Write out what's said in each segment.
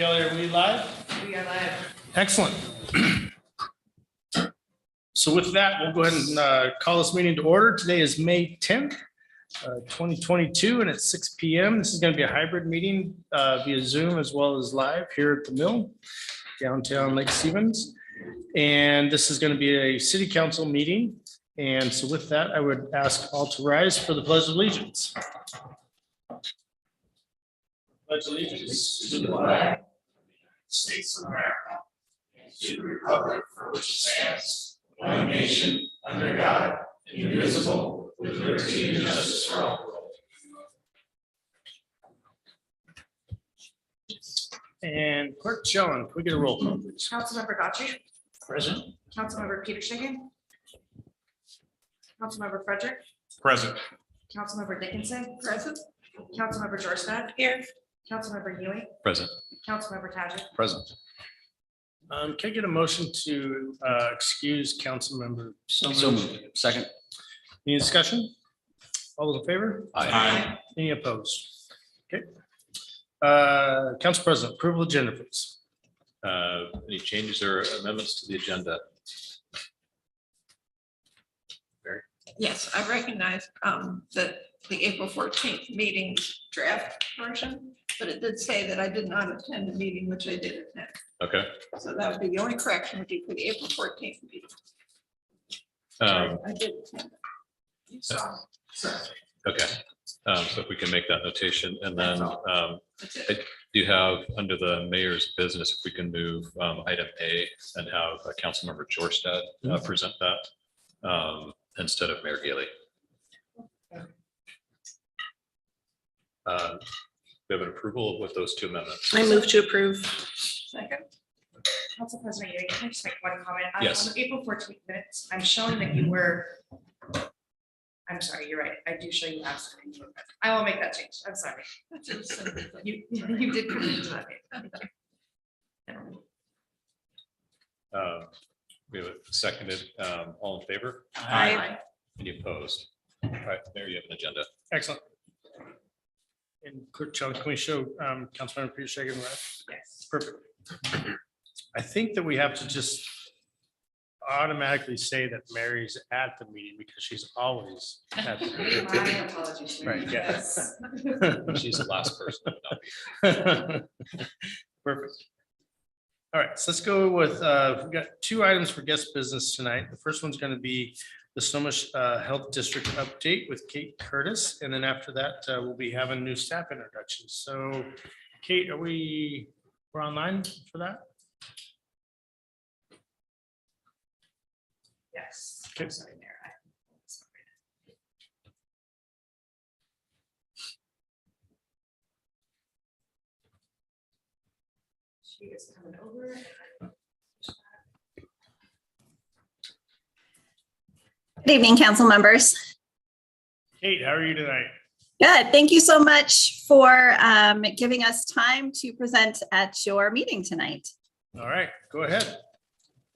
Kelly, are we live? We are live. Excellent. So with that, we'll go ahead and call this meeting to order. Today is May 10th, 2022, and it's 6 p.m. This is going to be a hybrid meeting via Zoom as well as live here at the mill, downtown Lake Stevens. And this is going to be a city council meeting. And so with that, I would ask all to rise for the Pledge of Allegiance. Pledge allegiance to the flag of the States of America, and to the republic for which it stands, one nation, under God, indivisible, with liberty and justice for all. And Clerk Schellen, can we get a roll call, please? Councilmember Gotcha. Present. Councilmember Petershagen. Councilmember Frederick. Present. Councilmember Dickinson. Present. Councilmember Jorstad. Here. Councilmember Ewing. Present. Councilmember Tajik. Present. Can I get a motion to excuse Councilmember? So moved. Second. Any discussion? All those in favor? Aye. Any opposed? Okay. Council President, approval agenda, please. Any changes or amendments to the agenda? Yes, I recognize that the April 14th meeting draft version, but it did say that I did not attend the meeting, which I did attend. Okay. So that would be the only correction would be for the April 14th meeting. Um, I did attend. You saw. okay. So if we can make that notation, and then That's it. I do have under the mayor's business, if we can move item A and have Councilmember Jorstad present that instead of Mayor Gailey. We have an approval with those two amendments. I move to approve. Second. Council President Ewing, can I just make one comment? Yes. On the April 14th minutes, I'm showing that you were, I'm sorry, you're right. I do show you absent. I will make that change. I'm sorry. You did come into that. We have it seconded. All in favor? Aye. Any opposed? All right, there you have an agenda. Excellent. And Clerk Schellen, can we show Councilmember Petershagen? Yes. Perfect. I think that we have to just automatically say that Mary's at the meeting because she's always at the meeting. My apologies. Right, yeah. Yes. She's the last person to not be. Perfect. All right, so let's go with, we've got two items for guest business tonight. The first one's going to be the Snohomish Health District update with Kate Curtis. And then after that, we'll be having new staff introductions. So Kate, we're online for that? Yes. Okay. I'm sorry, Mayor. She is coming over. Good evening, council members. Kate, how are you tonight? Good. Thank you so much for giving us time to present at your meeting tonight. All right, go ahead.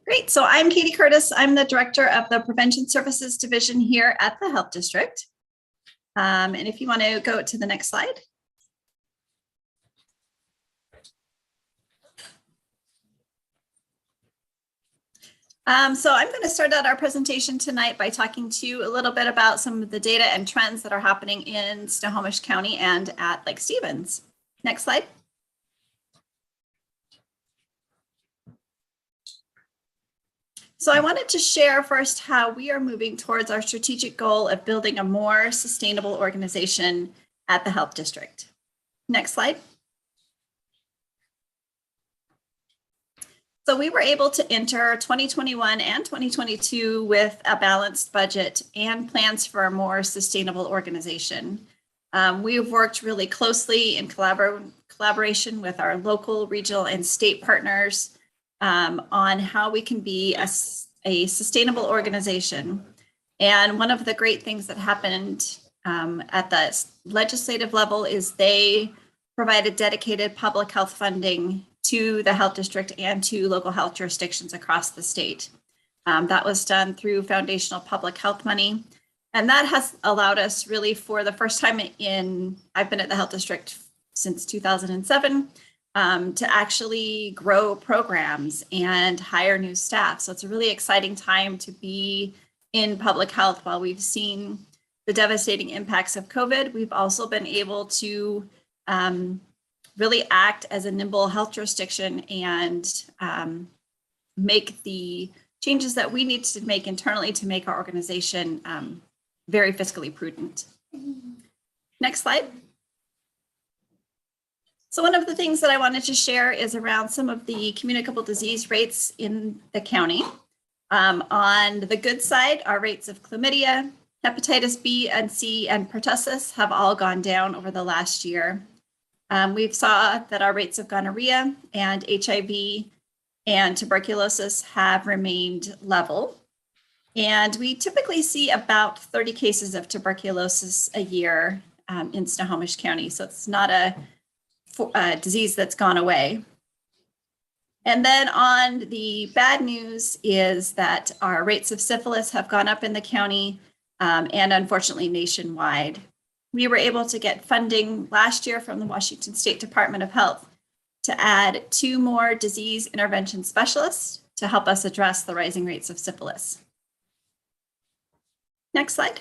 Great. So I'm Katie Curtis. I'm the director of the Prevention Services Division here at the Health District. And if you want to go to the next slide. So I'm going to start out our presentation tonight by talking to you a little bit about some of the data and trends that are happening in Snohomish County and at Lake Stevens. Next slide. So I wanted to share first how we are moving towards our strategic goal of building a more sustainable organization at the Health District. Next slide. So we were able to enter 2021 and 2022 with a balanced budget and plans for a more sustainable organization. We have worked really closely in collaboration with our local, regional, and state partners on how we can be a sustainable organization. And one of the great things that happened at the legislative level is they provided dedicated public health funding to the health district and to local health jurisdictions across the state. That was done through foundational public health money. And that has allowed us really for the first time I've been at the health district since 2007. to actually grow programs and hire new staff. So it's a really exciting time to be in public health. While we've seen the devastating impacts of COVID, we've also been able to really act as a nimble health jurisdiction and make the changes that we need to make internally to make our organization very fiscally prudent. Next slide. So one of the things that I wanted to share is around some of the communicable disease rates in the county. On the good side, our rates of chlamydia, hepatitis B and C, and pertussis have all gone down over the last year. We've saw that our rates of gonorrhea and HIV and tuberculosis have remained level. And we typically see about 30 cases of tuberculosis a year in Snohomish County. So it's not a disease that's gone away. And then on the bad news is that our rates of syphilis have gone up in the county and unfortunately nationwide. We were able to get funding last year from the Washington State Department of Health to add 2 more disease intervention specialists to help us address the rising rates of syphilis. Next slide.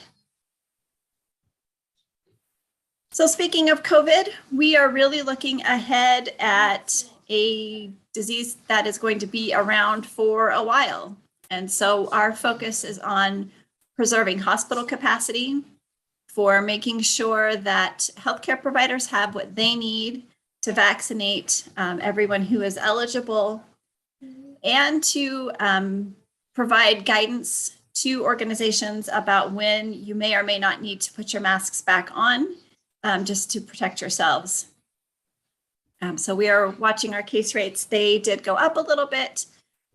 So speaking of COVID, we are really looking ahead at a disease that is going to be around for a while. And so our focus is on preserving hospital capacity, for making sure that healthcare providers have what they need to vaccinate everyone who is eligible, and to provide guidance to organizations about when you may or may not need to put your masks back on just to protect yourselves. So we are watching our case rates. They did go up a little bit,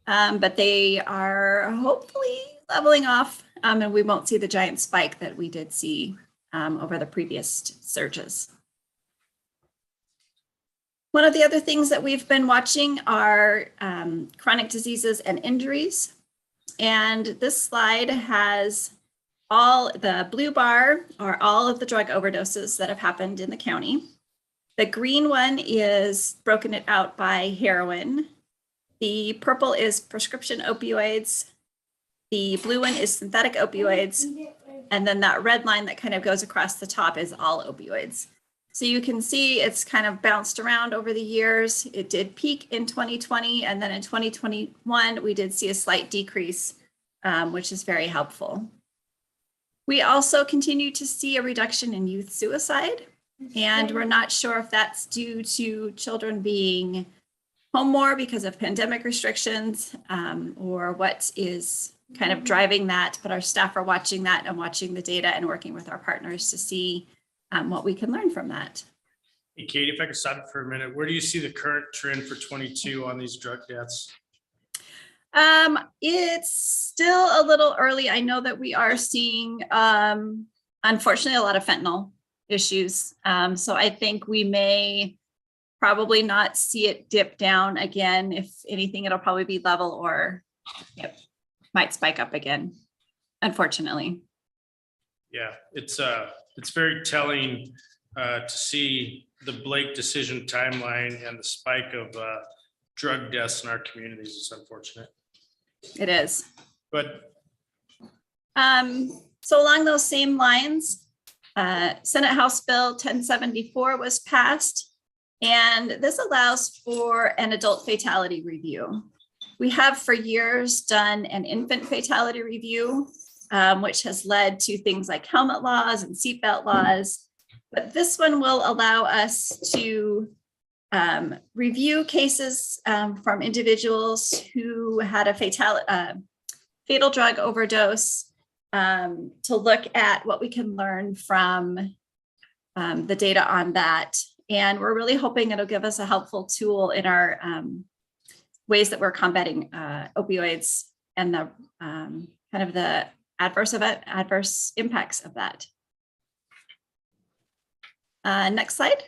but they are hopefully leveling off, and we won't see the giant spike that we did see over the previous surges. One of the other things that we've been watching are chronic diseases and injuries. And this slide has all the blue bar are all of the drug overdoses that have happened in the county. The green one is broken it out by heroin. The purple is prescription opioids. The blue one is synthetic opioids. And then that red line that kind of goes across the top is all opioids. So you can see it's kind of bounced around over the years. It did peak in 2020, and then in 2021, we did see a slight decrease, which is very helpful. We also continue to see a reduction in youth suicide, and we're not sure if that's due to children being home more because of pandemic restrictions, or what is kind of driving that, but our staff are watching that and watching the data and working with our partners to see what we can learn from that. Hey, Katie, if I could stop for a minute, where do you see the current trend for 22 on these drug deaths? It's still a little early. I know that we are seeing, unfortunately, a lot of fentanyl issues. So I think we may probably not see it dip down again. If anything, it'll probably be level or might spike up again, unfortunately. Yeah, it's very telling to see the Blake decision timeline and the spike of drug deaths in our communities. It's unfortunate. It is. But so along those same lines, Senate House Bill 1074 was passed, and this allows for an adult fatality review. We have for years done an infant fatality review, which has led to things like helmet laws and seatbelt laws. But this one will allow us to review cases from individuals who had a fatal drug overdose, to look at what we can learn from the data on that. And we're really hoping it'll give us a helpful tool in our ways that we're combating opioids and the kind of the adverse impacts of that. Next slide.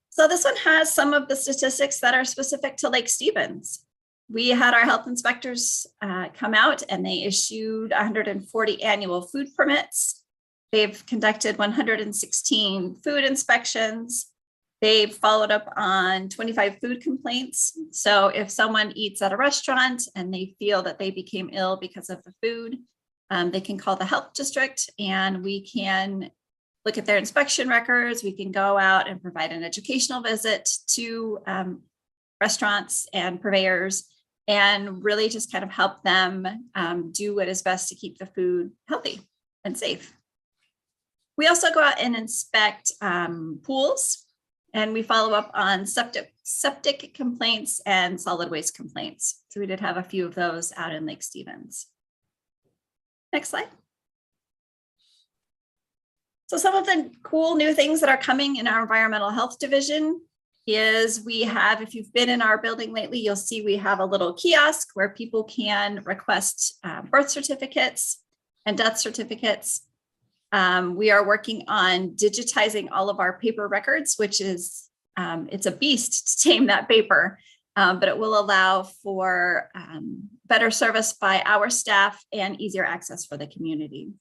So this one has some of the statistics that are specific to Lake Stevens. We had our health inspectors come out, and they issued 140 annual food permits. They've conducted 116 food inspections. They've followed up on 25 food complaints. So if someone eats at a restaurant and they feel that they became ill because of the food, they can call the health district and we can look at their inspection records. We can go out and provide an educational visit to restaurants and purveyors and really just kind of help them do what is best to keep the food healthy and safe. We also go out and inspect pools, and we follow up on septic complaints and solid waste complaints. So we did have a few of those out in Lake Stevens. Next slide. So some of the cool new things that are coming in our environmental health division is we have, if you've been in our building lately, you'll see we have a little kiosk where people can request birth certificates and death certificates. We are working on digitizing all of our paper records, which is, it's a beast to tame that paper, but it will allow for better service by our staff and easier access for the community.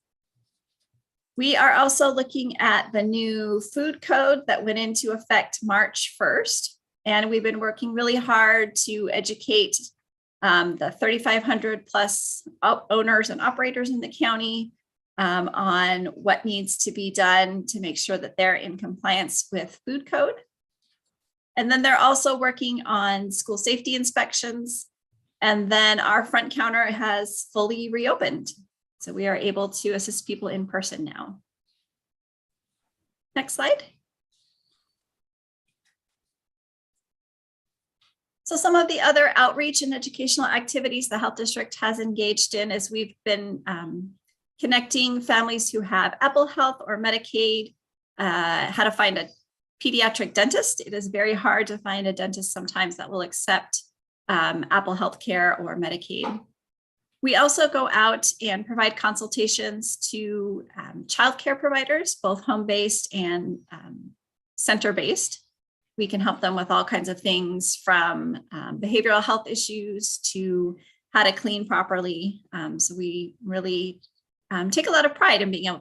We are also looking at the new food code that went into effect March 1st, and we've been working really hard to educate the 3,500 plus owners and operators in the county on what needs to be done to make sure that they're in compliance with food code. And then they're also working on school safety inspections. And then our front counter has fully reopened. So we are able to assist people in person now. Next slide. So some of the other outreach and educational activities the health district has engaged in is we've been connecting families who have Apple Health or Medicaid, how to find a pediatric dentist. It is very hard to find a dentist sometimes that will accept Apple Health Care or Medicaid. We also go out and provide consultations to childcare providers, both home-based and center-based. We can help them with all kinds of things from behavioral health issues to how to clean properly. So we really take a lot of pride in being able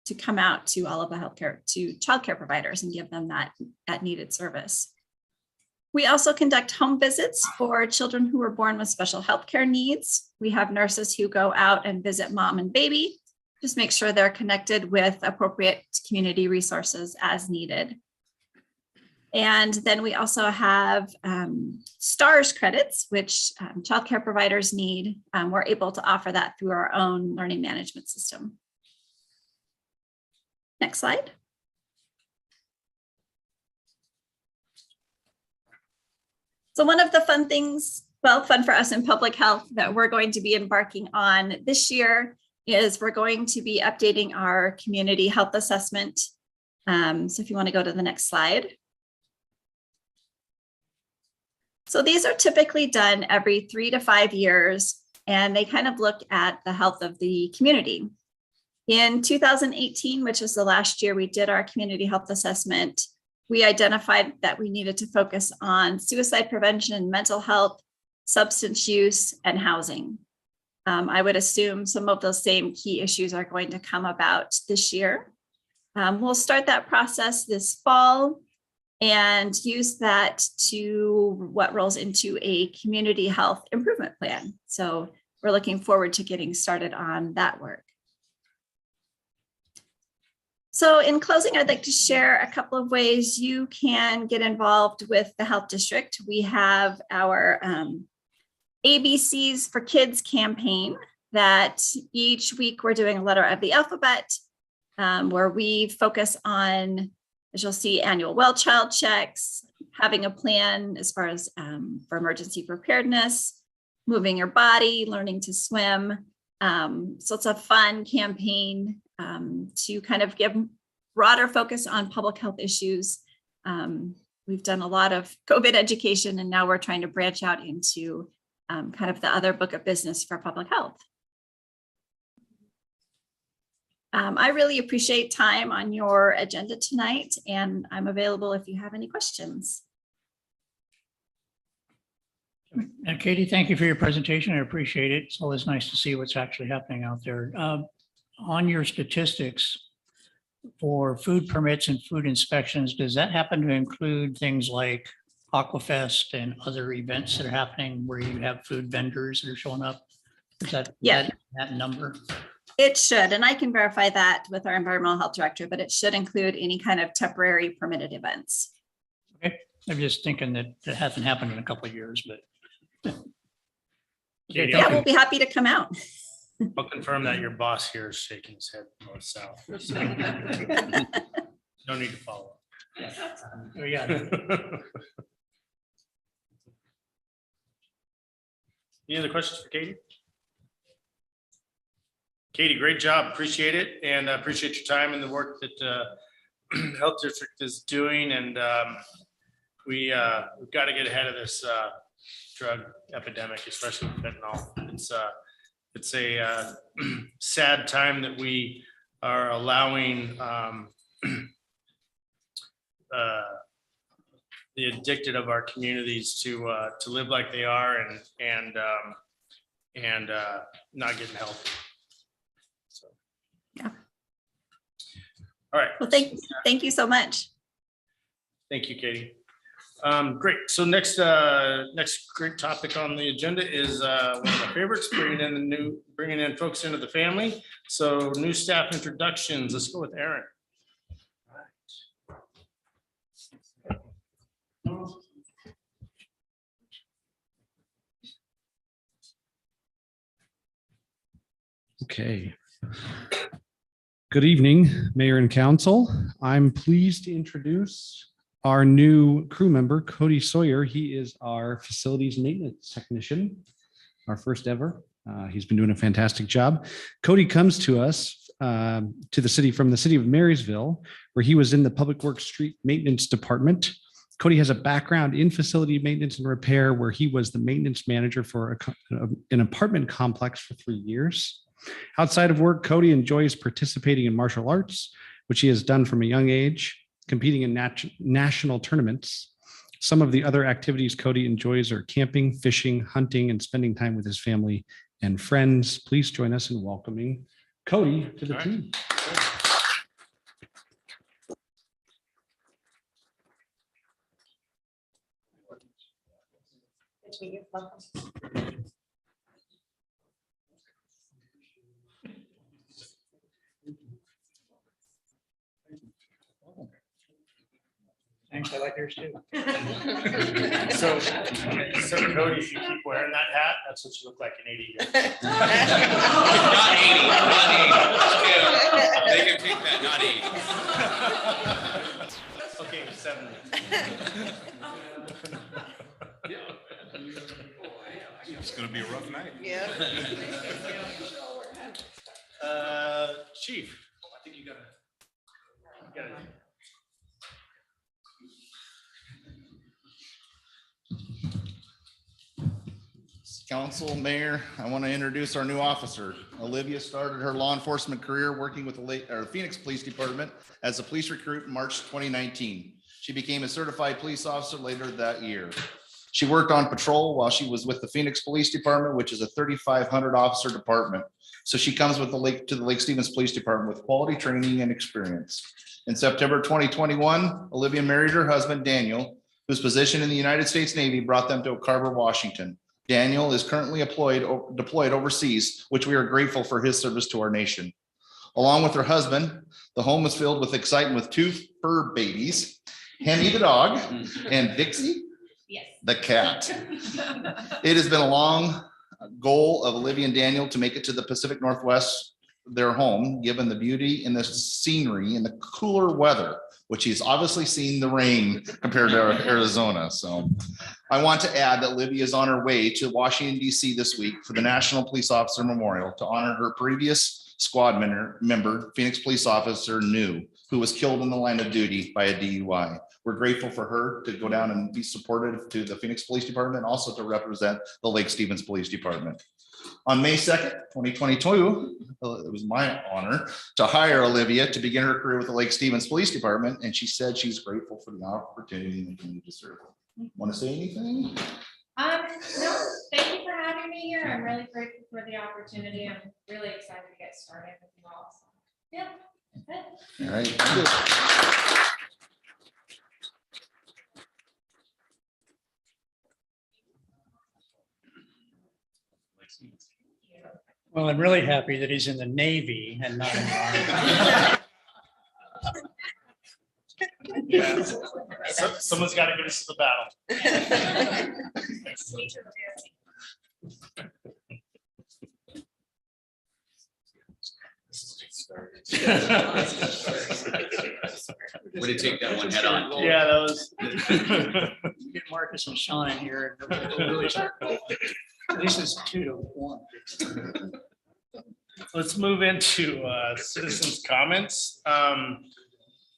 to come out to all of the healthcare, to childcare providers and give them that needed service. We also conduct home visits for children who were born with special healthcare needs. We have nurses who go out and visit mom and baby, just make sure they're connected with appropriate community resources as needed. And then we also have STARS credits, which childcare providers need. We're able to offer that through our own learning management system. Next slide. So one of the fun things, well, fun for us in public health that we're going to be embarking on this year is we're going to be updating our community health assessment. So if you want to go to the next slide. So these are typically done every 3 to 5 years, and they kind of look at the health of the community. In 2018, which is the last year we did our community health assessment, we identified that we needed to focus on suicide prevention, mental health, substance use, and housing. I would assume some of those same key issues are going to come about this year. We'll start that process this fall and use that to what rolls into a community health improvement plan. So we're looking forward to getting started on that work. So in closing, I'd like to share a couple of ways you can get involved with the health district. We have our ABCs for Kids campaign that each week we're doing a letter of the alphabet where we focus on, as you'll see, annual well child checks, having a plan as far as for emergency preparedness, moving your body, learning to swim. So it's a fun campaign to kind of give broader focus on public health issues. We've done a lot of COVID education, and now we're trying to branch out into kind of the other book of business for public health. I really appreciate time on your agenda tonight, and I'm available if you have any questions. And Katie, thank you for your presentation. I appreciate it. It's always nice to see what's actually happening out there. On your statistics, for food permits and food inspections, does that happen to include things like Aquafest and other events that are happening where you have food vendors that are showing up? Is that, Yeah. that number? It should, and I can verify that with our environmental health director, but it should include any kind of temporary permitted events. I'm just thinking that it hasn't happened in a couple of years, but. Katie, Yeah, we'll be happy to come out. I'll confirm that your boss here is shaking his head north south. No need to follow Oh, yeah. up. Any other questions for Katie? Katie, great job. Appreciate it. And appreciate your time and the work that Health District is doing. And we've got to get ahead of this drug epidemic, especially with fentanyl. It's a sad time that we are allowing the addicted of our communities to live like they are and not getting healthy. So. Yeah. All right. Well, thank you so much. Thank you, Katie. Great. So next great topic on the agenda is one of my favorites, bringing in folks into the family. So new staff introductions. Let's go with Aaron. Okay. Good evening, Mayor and Council. I'm pleased to introduce our new crew member, Cody Sawyer. He is our facilities maintenance technician, our first ever. He's been doing a fantastic job. Cody comes to us from the city of Marysville, where he was in the Public Works Street Maintenance Department. Cody has a background in facility maintenance and repair, where he was the maintenance manager for an apartment complex for 3 years. Outside of work, Cody enjoys participating in martial arts, which he has done from a young age, competing in national tournaments. Some of the other activities Cody enjoys are camping, fishing, hunting, and spending time with his family and friends. Please join us in welcoming Cody to the team. Thanks, I like yours too. So Cody, if you keep wearing that hat, that's what you look like in 80 years. Not 80. They can take that, not 80. Okay, 70. It's gonna be a rough night. Yeah. Chief, I think you got it. Council, Mayor, I want to introduce our new officer. Olivia started her law enforcement career working with the Phoenix Police Department as a police recruit in March 2019. She became a certified police officer later that year. She worked on patrol while she was with the Phoenix Police Department, which is a 3,500 officer department. So she comes to the Lake Stevens Police Department with quality training and experience. In September 2021, Olivia married her husband, Daniel, whose position in the United States Navy brought them to Oak Harbor, Washington. Daniel is currently deployed overseas, which we are grateful for his service to our nation. Along with her husband, the home is filled with excitement with 2 fur babies, Henny the dog and Dixie the cat. It has been a long goal of Olivia and Daniel to make it to the Pacific Northwest, their home, given the beauty and the scenery and the cooler weather, which he's obviously seen the rain compared to Arizona. So I want to add that Olivia is on her way to Washington, D.C. this week for the National Police Officer Memorial to honor her previous squad member, Phoenix Police Officer New, who was killed in the line of duty by a DUI. We're grateful for her to go down and be supportive to the Phoenix Police Department, and also to represent the Lake Stevens Police Department. On May 2nd, 2022, it was my honor to hire Olivia to begin her career with the Lake Stevens Police Department, and she said she's grateful for the opportunity and continue to serve. Want to say anything? No, thank you for having me here. I'm really grateful for the opportunity. I'm really excited to get started with you all. So, yeah. All right. Thank you. Well, I'm really happy that he's in the Navy and not in the Army. Yeah. Someone's got to get us to the battle. Way to take that one head on. Yeah, that was. Get Marcus and Sean in here. And we'll really start. This is 2-1. Let's move into citizens' comments.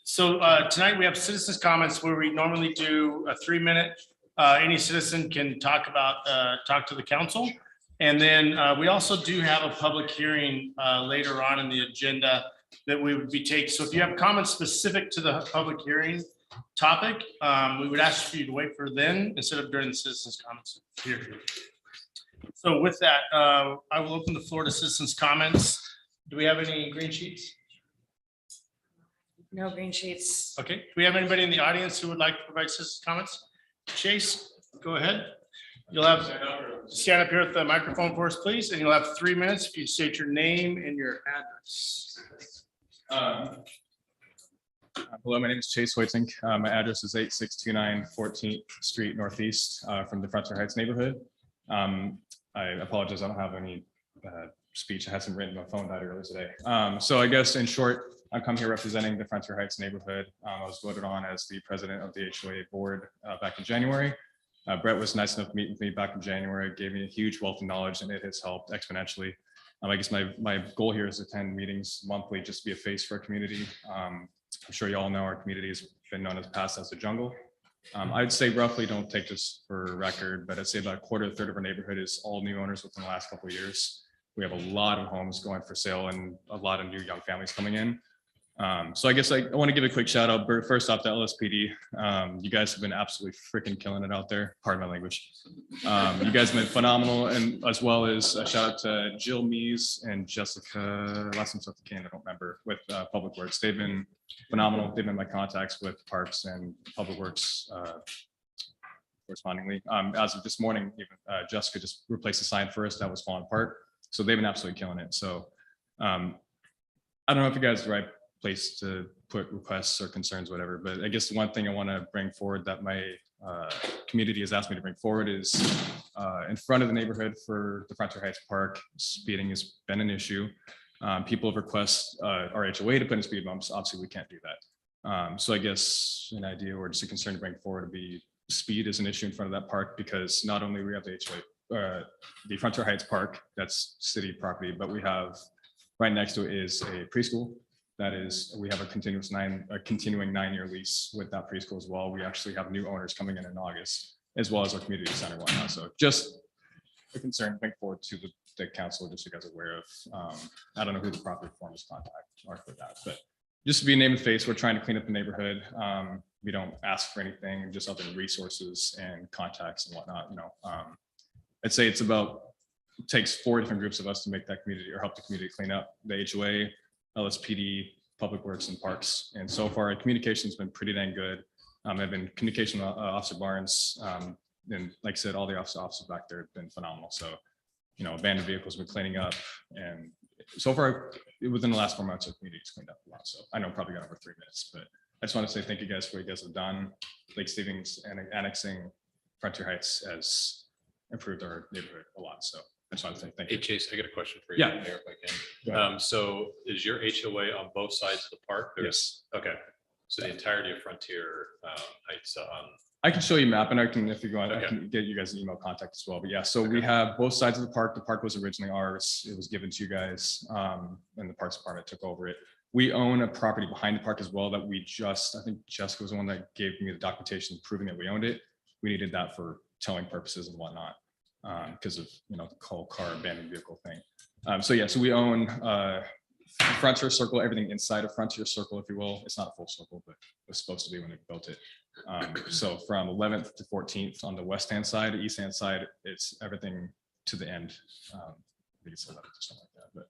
So tonight we have citizens' comments where we normally do a 3-minute. Any citizen can talk to the council. And then we also do have a public hearing later on in the agenda that we would be taking. So if you have comments specific to the public hearing topic, we would ask for you to wait for then instead of during the citizens' comments here. So with that, I will open the floor to citizens' comments. Do we have any green sheets? No green sheets. Okay, do we have anybody in the audience who would like to provide citizens' comments? Chase, go ahead. You'll have, stand up here at the microphone for us, please, and you'll have 3 minutes if you state your name and your address. Hello, my name is Chase Hoytink. My address is 8629 14th Street Northeast from the Frontier Heights neighborhood. I apologize, I don't have any speech. I had some written, my phone died earlier today. So I guess in short, I'm come here representing the Frontier Heights neighborhood. I was voted on as the president of the HOA board back in January. Brett was nice enough to meet with me back in January, gave me a huge wealth of knowledge, and it has helped exponentially. I guess my goal here is to attend meetings monthly, just to be a face for our community. I'm sure you all know our community has been known as past as the jungle. I'd say roughly, don't take this for record, but I'd say about a quarter, a third of our neighborhood is all new owners within the last couple of years. We have a lot of homes going for sale and a lot of new young families coming in. So I guess I want to give a quick shout out, first off to LSPD. You guys have been absolutely freaking killing it out there. Pardon my language. You guys have been phenomenal, and as well as a shout out to Jill Mees and Jessica, last name's the can, I don't remember, with Public Works. They've been phenomenal. They've been my contacts with Parks and Public Works correspondingly. As of this morning, even Jessica just replaced the sign for us that was falling apart. So they've been absolutely killing it. So I don't know if you guys are the right place to put requests or concerns, whatever, but I guess the one thing I want to bring forward that my community has asked me to bring forward is in front of the neighborhood for the Frontier Heights Park, speeding has been an issue. People have requested our HOA to put in speed bumps. Obviously, we can't do that. So I guess an idea or just a concern to bring forward would be speed is an issue in front of that park, because not only we have the HOA, the Frontier Heights Park, that's city property, but we have right next to it is a preschool. That is, we have a continuing 9-year lease with that preschool as well. We actually have new owners coming in August, as well as our community center and whatnot. So just a concern, bring forward to the council, just so you guys are aware of. I don't know who the proper forms of contact are for that, but just to be a name and face, we're trying to clean up the neighborhood. We don't ask for anything, just other resources and contacts and whatnot. You know, I'd say it takes 4 different groups of us to make that community or help the community clean up. The HOA, LSPD, Public Works, and Parks. And so far, communication's been pretty dang good. I've been communication Officer Barnes, and like I said, all the officers back there have been phenomenal. So, you know, abandoned vehicles been cleaning up, and so far within the last 4 months, our community's cleaned up a lot. So I know I probably got over 3 minutes, but I just want to say thank you guys for what you guys have done. Lake Stevens and annexing Frontier Heights has improved our neighborhood a lot. So I just want to say thank you. Hey Chase, I got a question for you. Yeah. Mayor, if I Go can. ahead. So is your HOA on both sides of the park? Or- Yes. Okay, so the entirety of Frontier Heights on. I can show you a map, and I can, if you want, I Okay. can get you guys an email contact as well. But yeah, so we have both sides of the park. The park was originally ours. It was given to you guys, and the Parks Department took over it. We own a property behind the park as well that we just, I think Jessica was the one that gave me the documentation proving that we owned it. We needed that for towing purposes and whatnot, because of, you know, the whole car abandoned vehicle thing. So yeah, so we own Frontier Circle, everything inside of Frontier Circle, if you will. It's not a full circle, but it was supposed to be when they built it. So from 11th to 14th on the west-hand side, east-hand side, it's everything to the end. I think it's 11th or something like that. But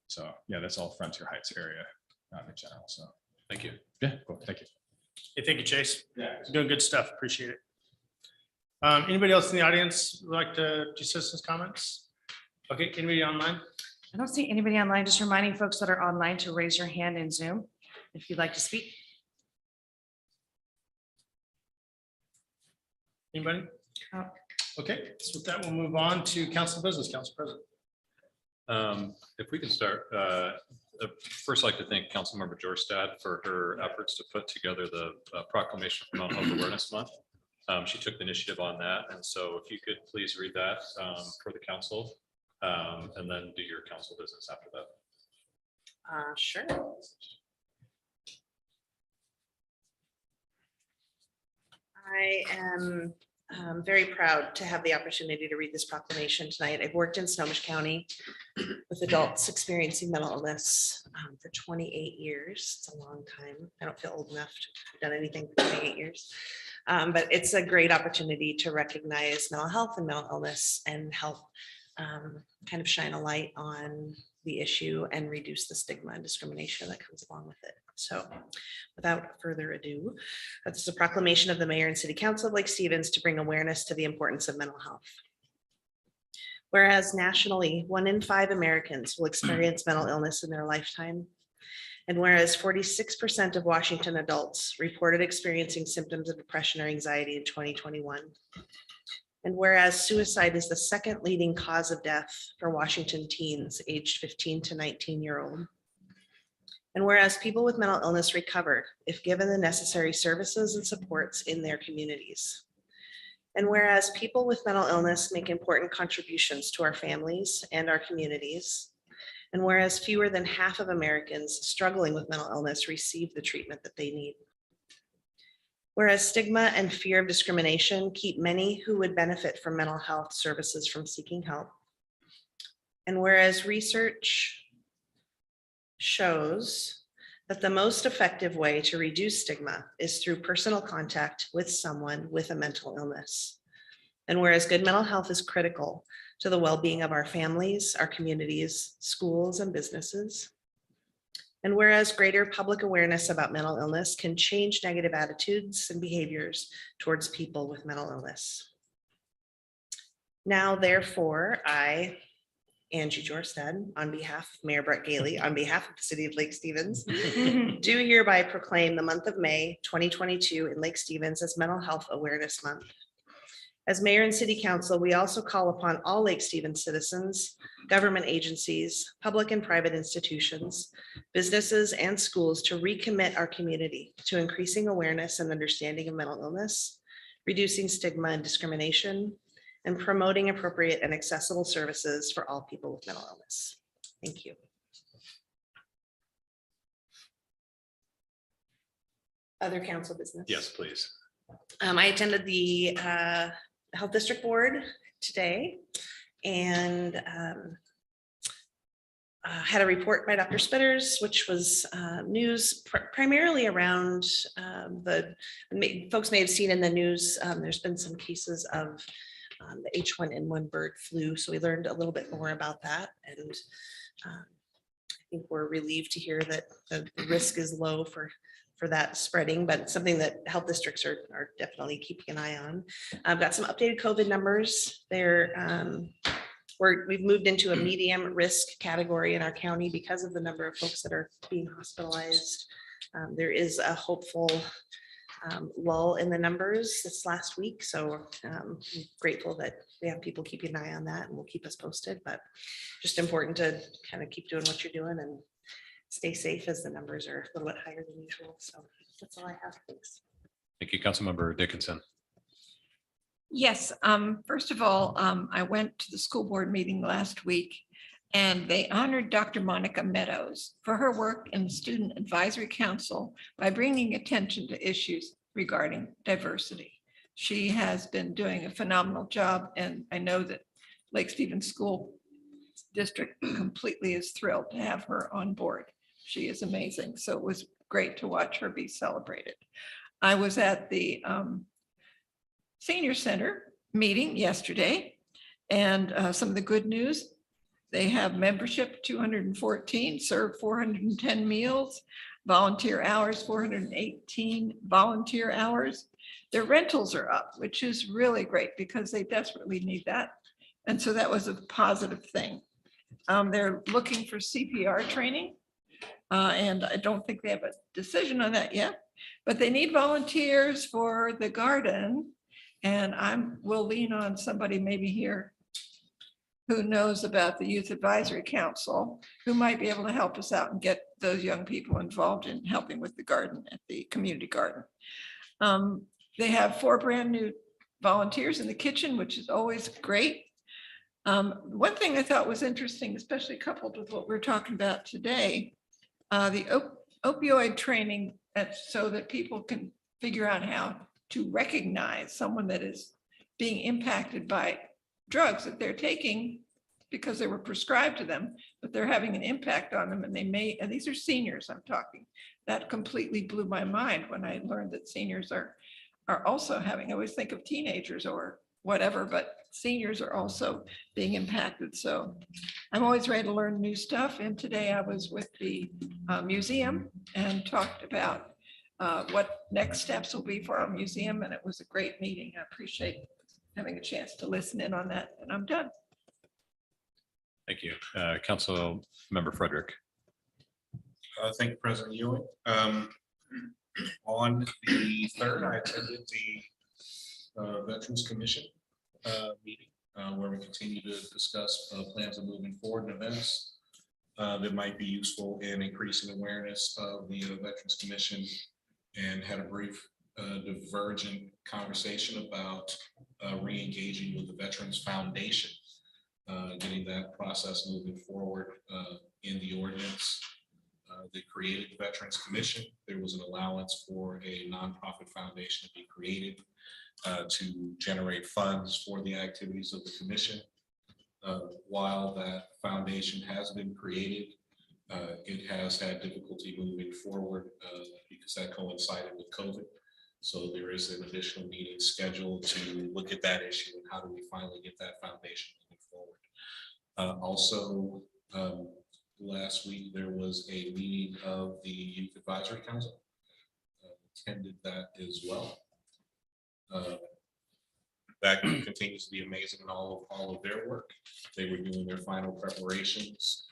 so yeah, that's all Frontier Heights area. in general. So, Thank you. yeah, cool. Thank you. Hey, thank you, Chase. Yeah. You're doing good stuff. Appreciate it. Anybody else in the audience would like to do citizens comments? Okay, anybody online? I don't see anybody online. Just reminding folks that are online to raise your hand in Zoom if you'd like to speak. Anybody? Oh. Okay, so with that, we'll move on to council business, council president. If we can start, first I'd like to thank Councilmember Jorstad for her efforts to put together the proclamation for Mental Health Awareness Month. She took the initiative on that, and so if you could please read that for the council, and then do your council business after that. Sure. I am very proud to have the opportunity to read this proclamation tonight. I've worked in Snohomish County with adults experiencing mental illness for 28 years. It's a long time. I don't feel old enough to have done anything for 28 years. But it's a great opportunity to recognize mental health and mental illness and help kind of shine a light on the issue and reduce the stigma and discrimination that comes along with it. So without further ado, this is a proclamation of the mayor and city council of Lake Stevens to bring awareness to the importance of mental health. Whereas nationally, 1 in 5 Americans will experience mental illness in their lifetime. And whereas 46% of Washington adults reported experiencing symptoms of depression or anxiety in 2021. And whereas suicide is the second leading cause of death for Washington teens aged 15 to 19-year-old. And whereas people with mental illness recover if given the necessary services and supports in their communities. And whereas people with mental illness make important contributions to our families and our communities. And whereas fewer than half of Americans struggling with mental illness receive the treatment that they need. Whereas stigma and fear of discrimination keep many who would benefit from mental health services from seeking help. And whereas research shows that the most effective way to reduce stigma is through personal contact with someone with a mental illness. And whereas good mental health is critical to the well-being of our families, our communities, schools, and businesses. And whereas greater public awareness about mental illness can change negative attitudes and behaviors towards people with mental illness. Now, therefore, I, Angie Jorstad, on behalf of Mayor Brett Gailey, on behalf of the city of Lake Stevens, do hereby proclaim the month of May 2022 in Lake Stevens as Mental Health Awareness Month. As mayor and city council, we also call upon all Lake Stevens citizens, government agencies, public and private institutions, businesses, and schools to recommit our community to increasing awareness and understanding of mental illness, reducing stigma and discrimination, and promoting appropriate and accessible services for all people with mental illness. Thank you. Other council business? Yes, please. I attended the Health District Board today and had a report by Dr. Spitters, which was news primarily around folks may have seen in the news, there's been some cases of the H1N1 bird flu. So we learned a little bit more about that. And I think we're relieved to hear that the risk is low for that spreading, but something that health districts are definitely keeping an eye on. I've got some updated COVID numbers there. We've moved into a medium risk category in our county because of the number of folks that are being hospitalized. There is a hopeful lull in the numbers this last week. So I'm grateful that we have people keeping an eye on that and will keep us posted, but just important to kind of keep doing what you're doing and stay safe as the numbers are a little bit higher than usual. So that's all I have. Thanks. Thank you, Councilmember Dickinson. Yes, first of all, I went to the school board meeting last week and they honored Dr. Monica Meadows for her work in the Student Advisory Council by bringing attention to issues regarding diversity. She has been doing a phenomenal job, and I know that Lake Stevens School District completely is thrilled to have her on board. She is amazing. So it was great to watch her be celebrated. I was at the Senior Center meeting yesterday, and some of the good news, They have membership 214, serve 410 meals, volunteer hours 418 volunteer hours. Their rentals are up, which is really great because they desperately need that. And so that was a positive thing. They're looking for CPR training. And I don't think they have a decision on that yet, but they need volunteers for the garden. And will lean on somebody maybe here who knows about the Youth Advisory Council, who might be able to help us out and get those young people involved in helping with the garden at the community garden. They have 4 brand new volunteers in the kitchen, which is always great. One thing I thought was interesting, especially coupled with what we're talking about today, the opioid training, so that people can figure out how to recognize someone that is being impacted by drugs that they're taking because they were prescribed to them, but they're having an impact on them, and and these are seniors I'm talking. That completely blew my mind when I learned that seniors are also having, I always think of teenagers or whatever, but seniors are also being impacted. So I'm always ready to learn new stuff. And today I was with the museum and talked about what next steps will be for our museum. And it was a great meeting. I appreciate having a chance to listen in on that. And I'm done. Thank you. Council Member Frederick. Thank you, President Ewing. On the 3rd, I attended the Veterans Commission meeting where we continue to discuss plans of moving forward and events that might be useful in increasing awareness of the Veterans Commission, and had a brief divergent conversation about re-engaging with the Veterans Foundation, getting that process moving forward in the ordinance. They created the Veterans Commission. There was an allowance for a nonprofit foundation to be created to generate funds for the activities of the commission. While that foundation has been created, it has had difficulty moving forward because that coincided with COVID. So there is an additional meeting scheduled to look at that issue and how do we finally get that foundation moving forward. Also, last week there was a meeting of the Youth Advisory Council. Attended that as well. That continues to be amazing in all of their work. They were doing their final preparations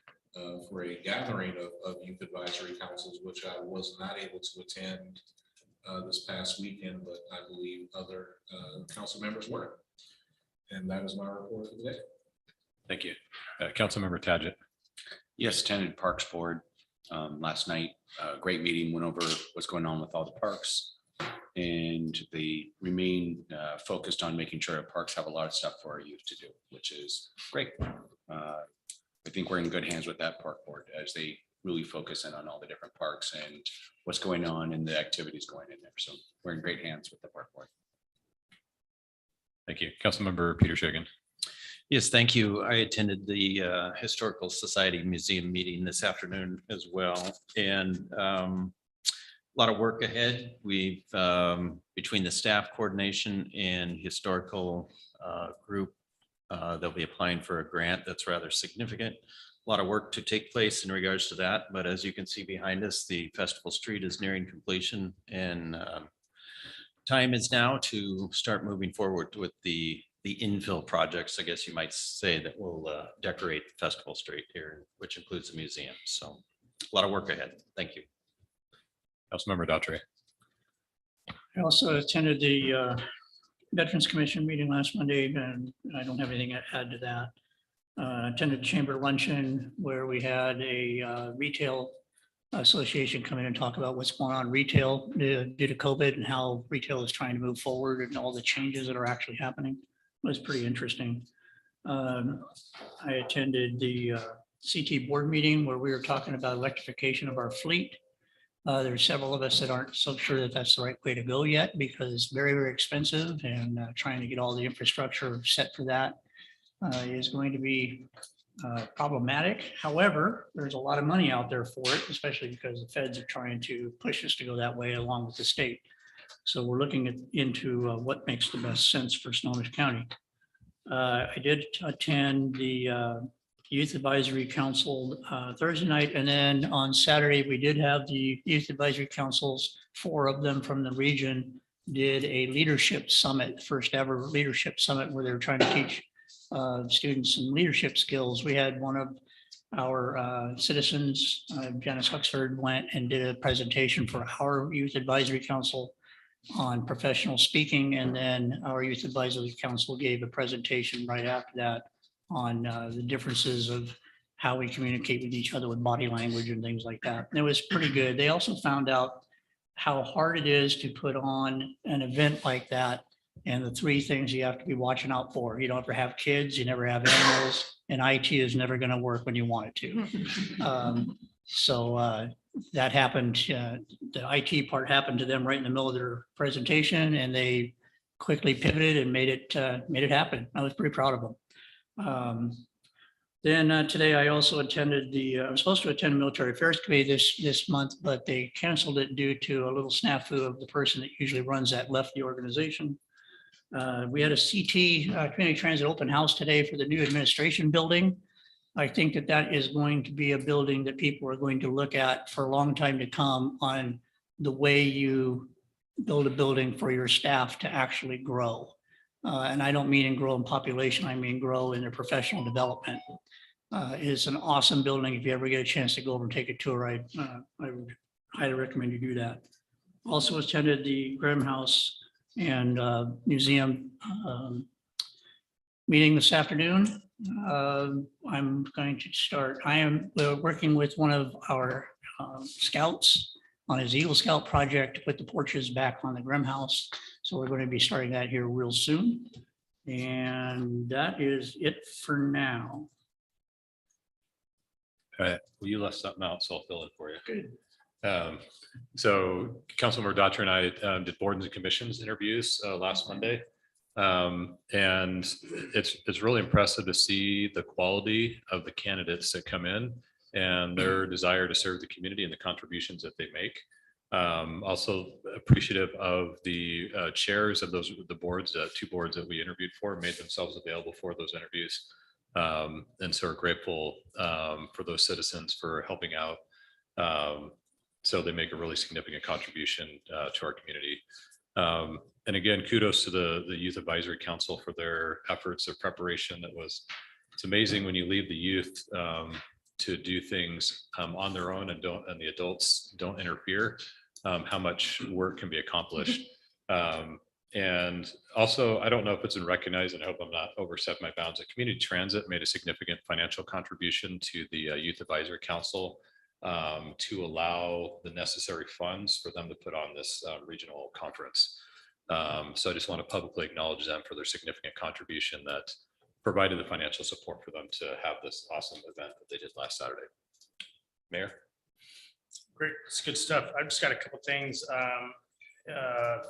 for a gathering of youth advisory councils, which I was not able to attend this past weekend, but I believe other council members were. And that is my report for today. Thank you. Council Member Tadgett. Yes, attended Parks Board last night. Great meeting, went over what's going on with all the parks. And they remain focused on making sure our parks have a lot of stuff for our youth to do, which is great. I think we're in good hands with that park board as they really focus in on all the different parks and what's going on and the activities going in there. So we're in great hands with the park board. Thank you. Councilmember Peter Shigan. Yes, thank you. I attended the Historical Society Museum meeting this afternoon as well. And a lot of work ahead. We've between the staff coordination and historical group, they'll be applying for a grant that's rather significant. A lot of work to take place in regards to that. But as you can see behind us, the Festival Street is nearing completion, and time is now to start moving forward with the infill projects, I guess you might say, that will decorate the Festival Street here, which includes the museum. So a lot of work ahead. Thank you. Councilmember Daughtry. I also attended the Veterans Commission meeting last Monday, and I don't have anything to add to that. Attended chamber luncheon where we had a retail association come in and talk about what's going on retail due to COVID and how retail is trying to move forward and all the changes that are actually happening. It was pretty interesting. I attended the CT board meeting where we were talking about electrification of our fleet. There's several of us that aren't so sure that that's the right way to go yet because it's very, very expensive, and trying to get all the infrastructure set for that is going to be problematic. However, there's a lot of money out there for it, especially because the feds are trying to push us to go that way along with the state. So we're looking into what makes the best sense for Snohomish County. I did attend the Youth Advisory Council Thursday night. And then on Saturday, we did have the Youth Advisory Councils, 4 of them from the region, did a leadership summit, first ever leadership summit where they were trying to teach students some leadership skills. We had one of our citizens, Janice Huxford, went and did a presentation for our Youth Advisory Council on professional speaking. And then our Youth Advisory Council gave a presentation right after that on the differences of how we communicate with each other with body language and things like that. And it was pretty good. They also found out how hard it is to put on an event like that and the 3 things you have to be watching out for. You don't ever have kids, you never have animals, and IT is never going to work when you want it to. So that happened. The IT part happened to them right in the middle of their presentation, and they quickly pivoted and made it happen. I was pretty proud of them. Then today I also attended I was supposed to attend the Military Affairs Committee this month, but they canceled it due to a little snafu of the person that usually runs that left the organization. We had a CT, Community Transit Open House today for the new administration building. I think that is going to be a building that people are going to look at for a long time to come on the way you build a building for your staff to actually grow. And I don't mean in grow in population, I mean grow in their professional development. It's an awesome building. If you ever get a chance to go over and take a tour, I would highly recommend you do that. Also attended the Graham House and Museum meeting this afternoon. I'm going to start. I am working with one of our scouts on his Eagle Scout project to put the porches back on the Graham House. So we're going to be starting that here real soon. And that is it for now. All right, well, you left something out, so I'll fill it for you. Good. So Councilmember Dotcher and I did boards and commissions interviews last Monday. And it's really impressive to see the quality of the candidates that come in and their desire to serve the community and the contributions that they make. Also appreciative of the chairs of the boards, 2 boards that we interviewed for, made themselves available for those interviews. And so we're grateful for those citizens for helping out. So they make a really significant contribution to our community. And again, kudos to the Youth Advisory Council for their efforts, their preparation. It's amazing when you leave the youth to do things on their own and the adults don't interfere, how much work can be accomplished. And also, I don't know if it's been recognized, and I hope I'm not overstepping my bounds, that Community Transit made a significant financial contribution to the Youth Advisory Council to allow the necessary funds for them to put on this regional conference. So I just want to publicly acknowledge them for their significant contribution that provided the financial support for them to have this awesome event that they did last Saturday. Mayor? Great, it's good stuff. I've just got a couple things.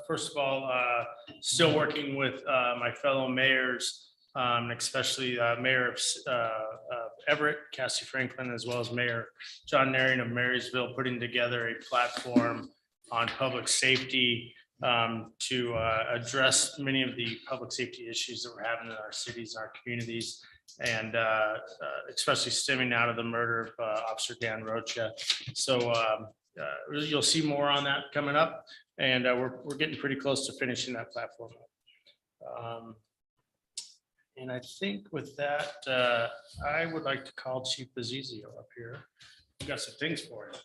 First of all, still working with my fellow mayors, especially Mayor of Everett, Cassie Franklin, as well as Mayor John Narian of Marysville, putting together a platform on public safety to address many of the public safety issues that we're having in our cities, our communities, and especially stemming out of the murder of Officer Dan Rocha. So you'll see more on that coming up, and we're getting pretty close to finishing that platform. And I think with that, I would like to call Chief Bazizio up here. We've got some things for you.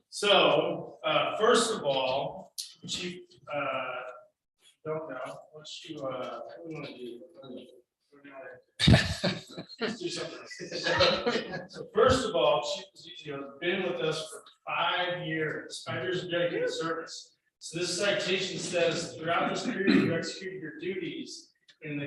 So first of all, Chief, don't know, what you want to do? Let's do something. So first of all, Chief Bazizio has been with us for 5 years, 5 years of dedicated service. So this citation says, throughout this period, you executed your duties in an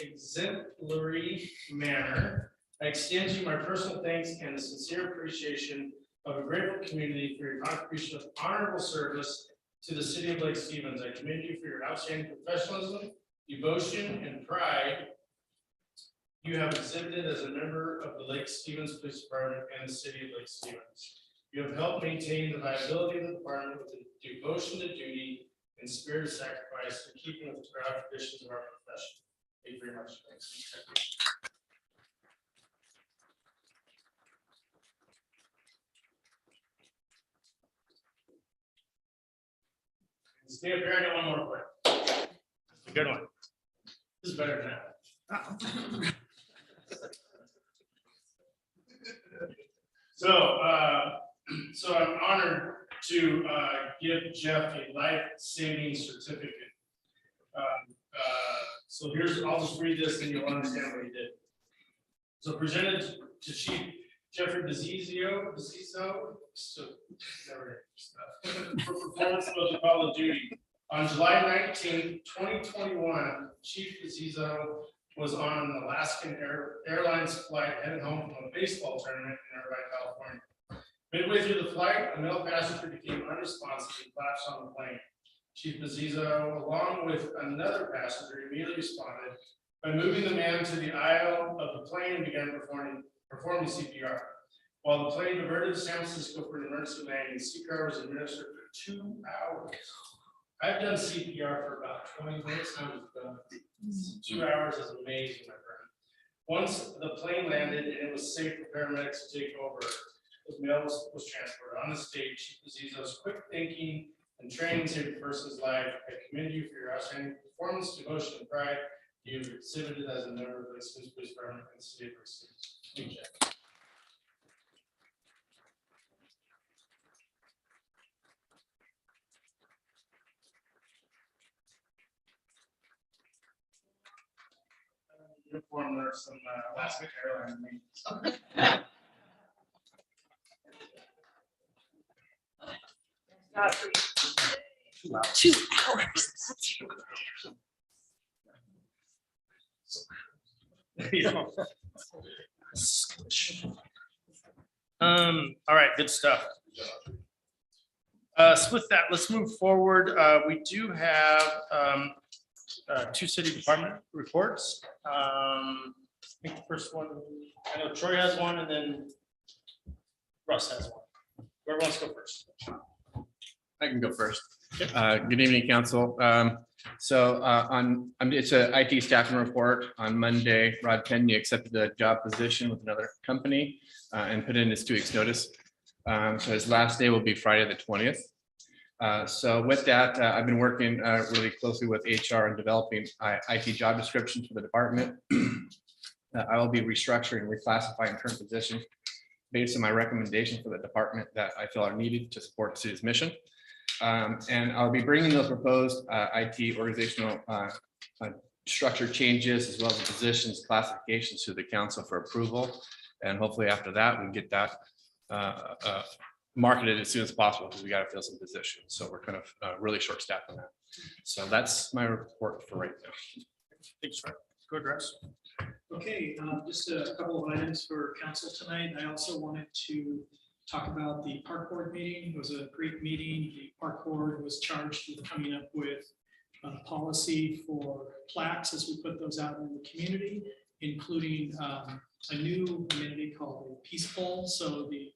exemplary manner. I extend to you my personal thanks and a sincere appreciation of a grateful community for your contribution of honorable service to the city of Lake Stevens. I commend you for your outstanding professionalism, devotion, and pride you have exhibited as a member of the Lake Stevens Police Department and the city of Lake Stevens. You have helped maintain the viability of the department with the devotion to duty and spirit of sacrifice in keeping with the proud traditions of our profession. Thank you very much. Thanks. Stay up here, I got one more quick. It's a good one. This is better than that. So I'm honored to give Jeff a life-saving certificate. So I'll just read this and you'll understand what he did. So presented to Chief Jeffrey Bezizio, for performance of the call of duty. On July 19, 2021, Chief Bezizio was on an Alaskan Airlines flight headed home from a baseball tournament in Irvine, California. Midway through the flight, a male passenger became unresponsive and collapsed on the plane. Chief Bezizio, along with another passenger, immediately responded by moving the man to the aisle of the plane and began performing CPR. While the plane diverted to San Francisco for an emergency landing, CPR was administered for 2 hours. I've done CPR for about 20 minutes. 2 hours is amazing, my friend. Once the plane landed and it was safe for paramedics to take over, the male was transported. On the stage, Bezizio's quick thinking and training saved a person's life. I commend you for your outstanding performance, devotion, and pride you've exhibited as a member of the Smith Police Department and the City of Bristol. Thank you, Jeff. Uniform or some Alaska Airlines maintenance. 2 hours. All right, good stuff. So with that, let's move forward. We do have 2 city department reports. I think the first one, I know Troy has one, and then Russ has one. Whoever wants to go first. I can go first. Good evening, council. It's a IT staffing report. On Monday, Rod Pena accepted the job position with another company and put in his 2 weeks notice. So his last day will be Friday, the 20th. So with that, I've been working really closely with HR and developing IT job descriptions for the department. I will be restructuring and reclassifying current positions based on my recommendation for the department that I feel are needed to support the city's mission. And I'll be bringing those proposed IT organizational structure changes as well as the positions classifications to the council for approval. And hopefully after that, we can get that marketed as soon as possible because we got to fill some positions. So we're kind of really short staffed on that. So that's my report for right now. Thanks, Troy. Good, Russ. Okay, just a couple of items for council tonight. I also wanted to talk about the park board meeting. It was a great meeting. The park board was charged with coming up with a policy for plaques as we put those out in the community, including a new amenity called a peace pole. So the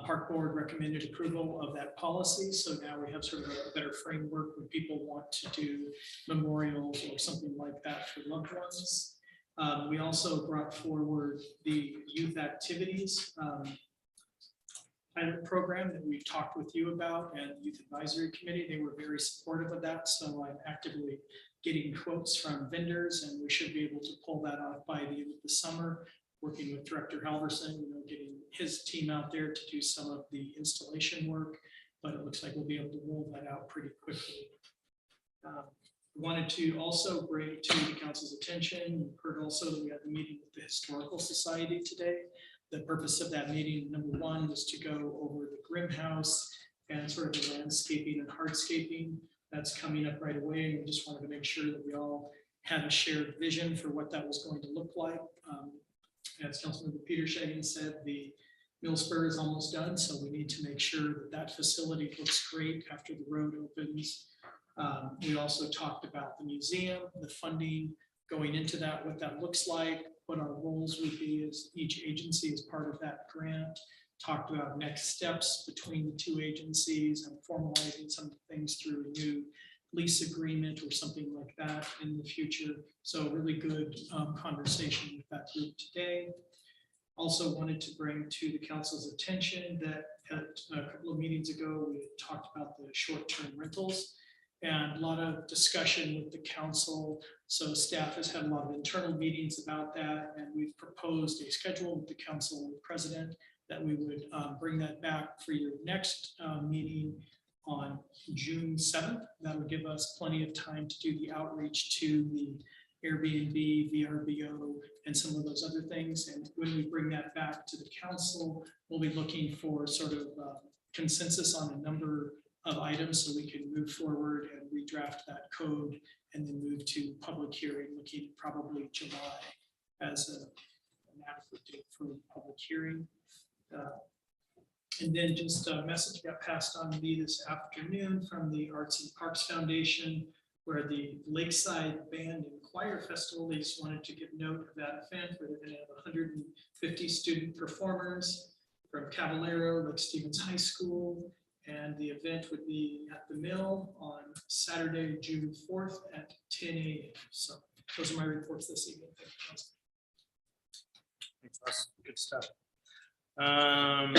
park board recommended approval of that policy. So now we have sort of a better framework when people want to do memorials or something like that for loved ones. We also brought forward the youth activities pilot program that we've talked with you about and the Youth Advisory Committee. They were very supportive of that. So I'm actively getting quotes from vendors and we should be able to pull that off by the end of the summer, working with Director Halverson, getting his team out there to do some of the installation work, but it looks like we'll be able to roll that out pretty quickly. Wanted to also bring to the council's attention, heard also that we had a meeting with the Historical Society today. The purpose of that meeting, number one, was to go over the Grimm House and sort of the landscaping and hardscaping that's coming up right away. And we just wanted to make sure that we all had a shared vision for what that was going to look like. As Councilmember Peter Shagan said, the Mill Spur is almost done, so we need to make sure that that facility looks great after the road opens. We also talked about the museum, the funding going into that, what that looks like, what our roles would be as each agency as part of that grant. Talked about next steps between the 2 agencies and formalizing some things through a new lease agreement or something like that in the future. So really good conversation with that group today. Also wanted to bring to the council's attention that at a couple of meetings ago, we had talked about the short-term rentals and a lot of discussion with the council. So staff has had a lot of internal meetings about that, and we've proposed a schedule with the council president that we would bring that back for your next meeting on June 7th. That would give us plenty of time to do the outreach to the Airbnb, VRBO, and some of those other things. And when we bring that back to the council, we'll be looking for sort of consensus on a number of items so we can move forward and redraft that code and then move to public hearing, looking probably July as an adequate date for public hearing. And then just a message got passed on to me this afternoon from the Arts and Parks Foundation, where the Lakeside Band and Choir Festival, they just wanted to give note of that event where they're going to have 150 student performers from Caballero, Lake Stevens High School. And the event would be at the Mill on Saturday, June 4th at 10 a.m. So those are my reports this evening. Thank you, Council. Thanks, Russ. Good stuff. I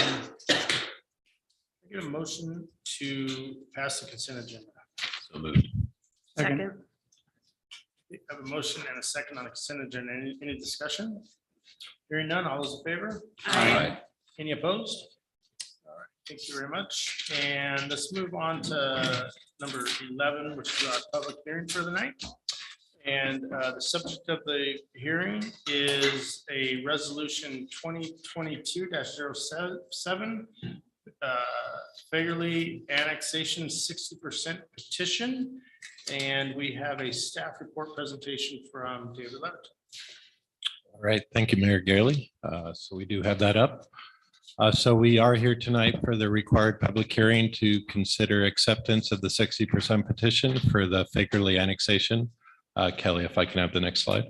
get a motion to pass the consent agenda. So moved. Second. We have a motion and a second on the consent agenda. Any discussion? Hearing none, all those in favor? Aye. Any opposed? All right, thank you very much. And let's move on to number 11, which is our public hearing for the night. And the subject of the hearing is a resolution 2022-07, Fairly annexation 60% petition. And we have a staff report presentation from David Levitt. All right, thank you, Mayor Gailey. So we do have that up. So we are here tonight for the required public hearing to consider acceptance of the 60% petition for the Fairly annexation. Kelly, if I can have the next slide.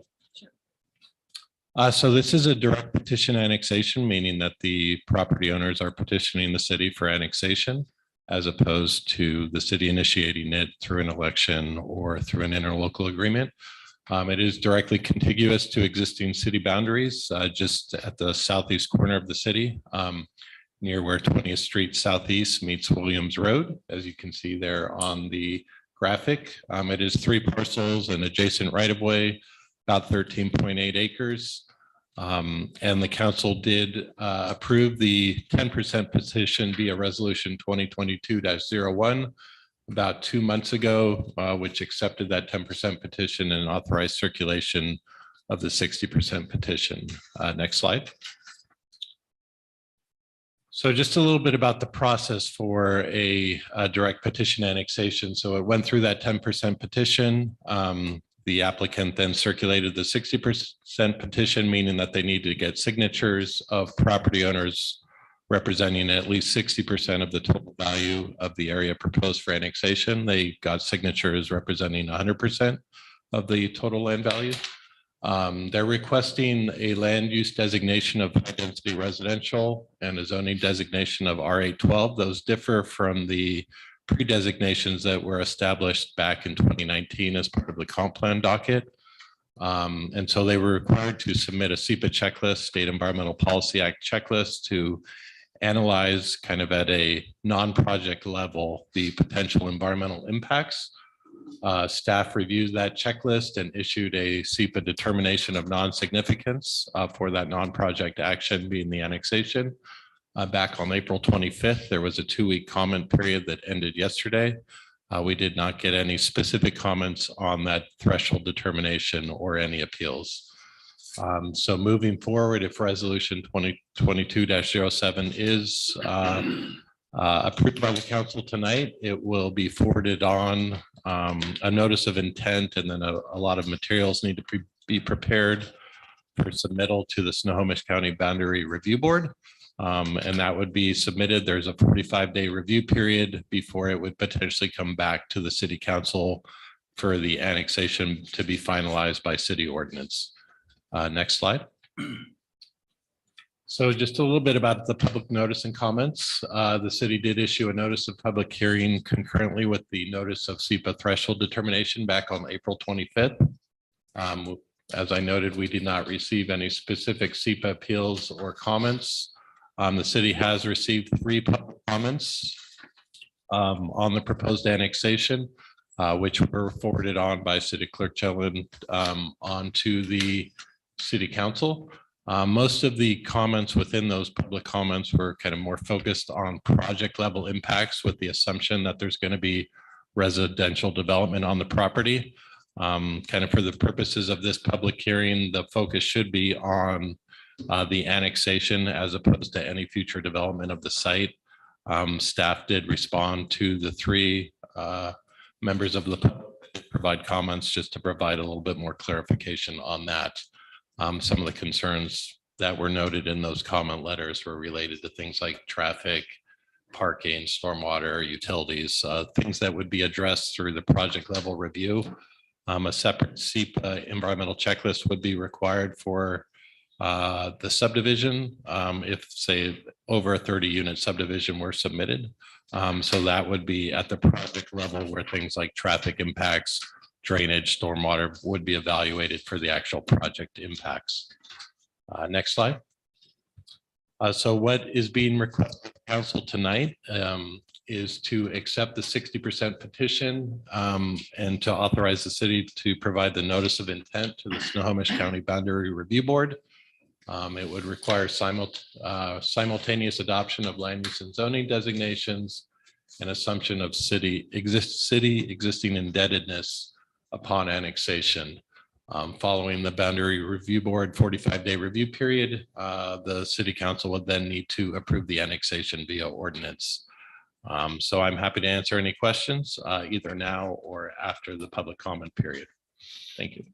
So this is a direct petition annexation, meaning that the property owners are petitioning the city for annexation, as opposed to the city initiating it through an election or through an interlocal agreement. It is directly contiguous to existing city boundaries, just at the southeast corner of the city, near where 20th Street Southeast meets Williams Road, as you can see there on the graphic. It is 3 parcels and adjacent right-of-way, about 13.8 acres. And the council did approve the 10% petition via resolution 2022-01 about 2 months ago, which accepted that 10% petition and authorized circulation of the 60% petition. Next slide. So just a little bit about the process for a direct petition annexation. So it went through that 10% petition. The applicant then circulated the 60% petition, meaning that they needed to get signatures of property owners representing at least 60% of the total value of the area proposed for annexation. They got signatures representing 100% of the total land value. They're requesting a land use designation of high density residential and a zoning designation of RA12. Those differ from the pre-designations that were established back in 2019 as part of the comp plan docket. And so they were required to submit a SEPA checklist, State Environmental Policy Act checklist, to analyze kind of at a non-project level the potential environmental impacts. Staff reviewed that checklist and issued a SEPA determination of non-significance for that non-project action being the annexation. Back on April 25th, there was a 2-week comment period that ended yesterday. We did not get any specific comments on that threshold determination or any appeals. So moving forward, if resolution 2022-07 is approved by the council tonight, it will be forwarded on a notice of intent, and then a lot of materials need to be prepared for submittal to the Snohomish County Boundary Review Board. And that would be submitted. There's a 45-day review period before it would potentially come back to the city council for the annexation to be finalized by city ordinance. Next slide. So just a little bit about the public notice and comments. The city did issue a notice of public hearing concurrently with the notice of SEPA threshold determination back on April 25th. As I noted, we did not receive any specific SEPA appeals or comments. The city has received 3 public comments on the proposed annexation, which were forwarded on by City Clerk Chelland onto the City Council. Most of the comments within those public comments were kind of more focused on project level impacts with the assumption that there's going to be residential development on the property. Kind of for the purposes of this public hearing, the focus should be on the annexation as opposed to any future development of the site. Staff did respond to the 3 members of the public that provide comments just to provide a little bit more clarification on that. Some of the concerns that were noted in those comment letters were related to things like traffic, parking, stormwater, utilities, things that would be addressed through the project level review. A separate SEPA environmental checklist would be required for the subdivision if, say, over a 30-unit subdivision were submitted. So that would be at the project level where things like traffic impacts, drainage, stormwater would be evaluated for the actual project impacts. Next slide. So what is being requested by council tonight is to accept the 60% petition and to authorize the city to provide the notice of intent to the Snohomish County Boundary Review Board. It would require simultaneous adoption of land use and zoning designations and assumption of city existing indebtedness upon annexation. Following the Boundary Review Board 45-day review period, the City Council would then need to approve the annexation via ordinance. So I'm happy to answer any questions either now or after the public comment period. Thank you.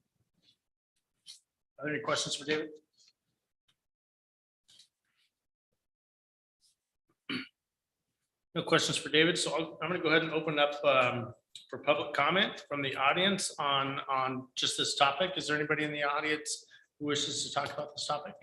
Are there any questions for David? No questions for David, so I'm going to go ahead and open up for public comment from the audience on just this topic. Is there anybody in the audience who wishes to talk about this topic?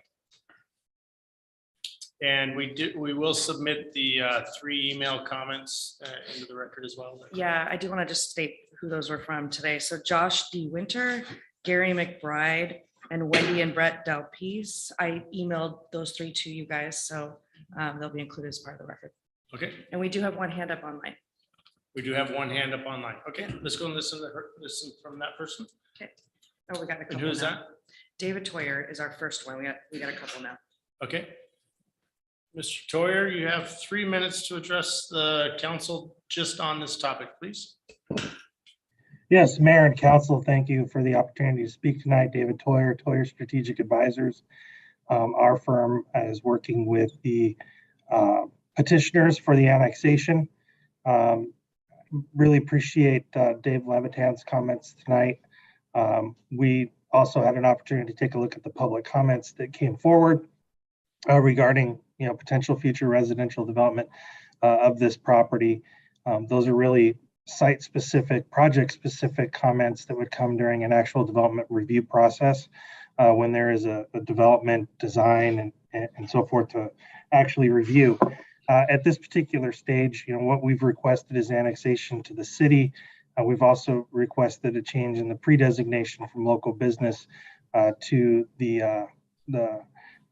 And we will submit the 3 email comments into the record as well. Yeah, I do want to just state who those were from today. So Josh D. Winter, Gary McBride, and Wendy and Brett Dalpease. I emailed those 3 to you guys, so they'll be included as part of the record. Okay. And we do have one hand up online. We do have one hand up online. Okay, let's go and listen from that person. Okay. Oh, we got a couple. And who is now. that? David Toyer is our first one. We got a couple now. Okay. Mr. Toyer, you have 3 minutes to address the council just on this topic, please. Yes, Mayor and Council, thank you for the opportunity to speak tonight. David Toyer, Toyer Strategic Advisors. Our firm is working with the petitioners for the annexation. Really appreciate Dave Levitan's comments tonight. We also had an opportunity to take a look at the public comments that came forward regarding potential future residential development of this property. Those are really site-specific, project-specific comments that would come during an actual development review process when there is a development design and so forth to actually review. At this particular stage, what we've requested is annexation to the city. We've also requested a change in the pre-designation from local business to the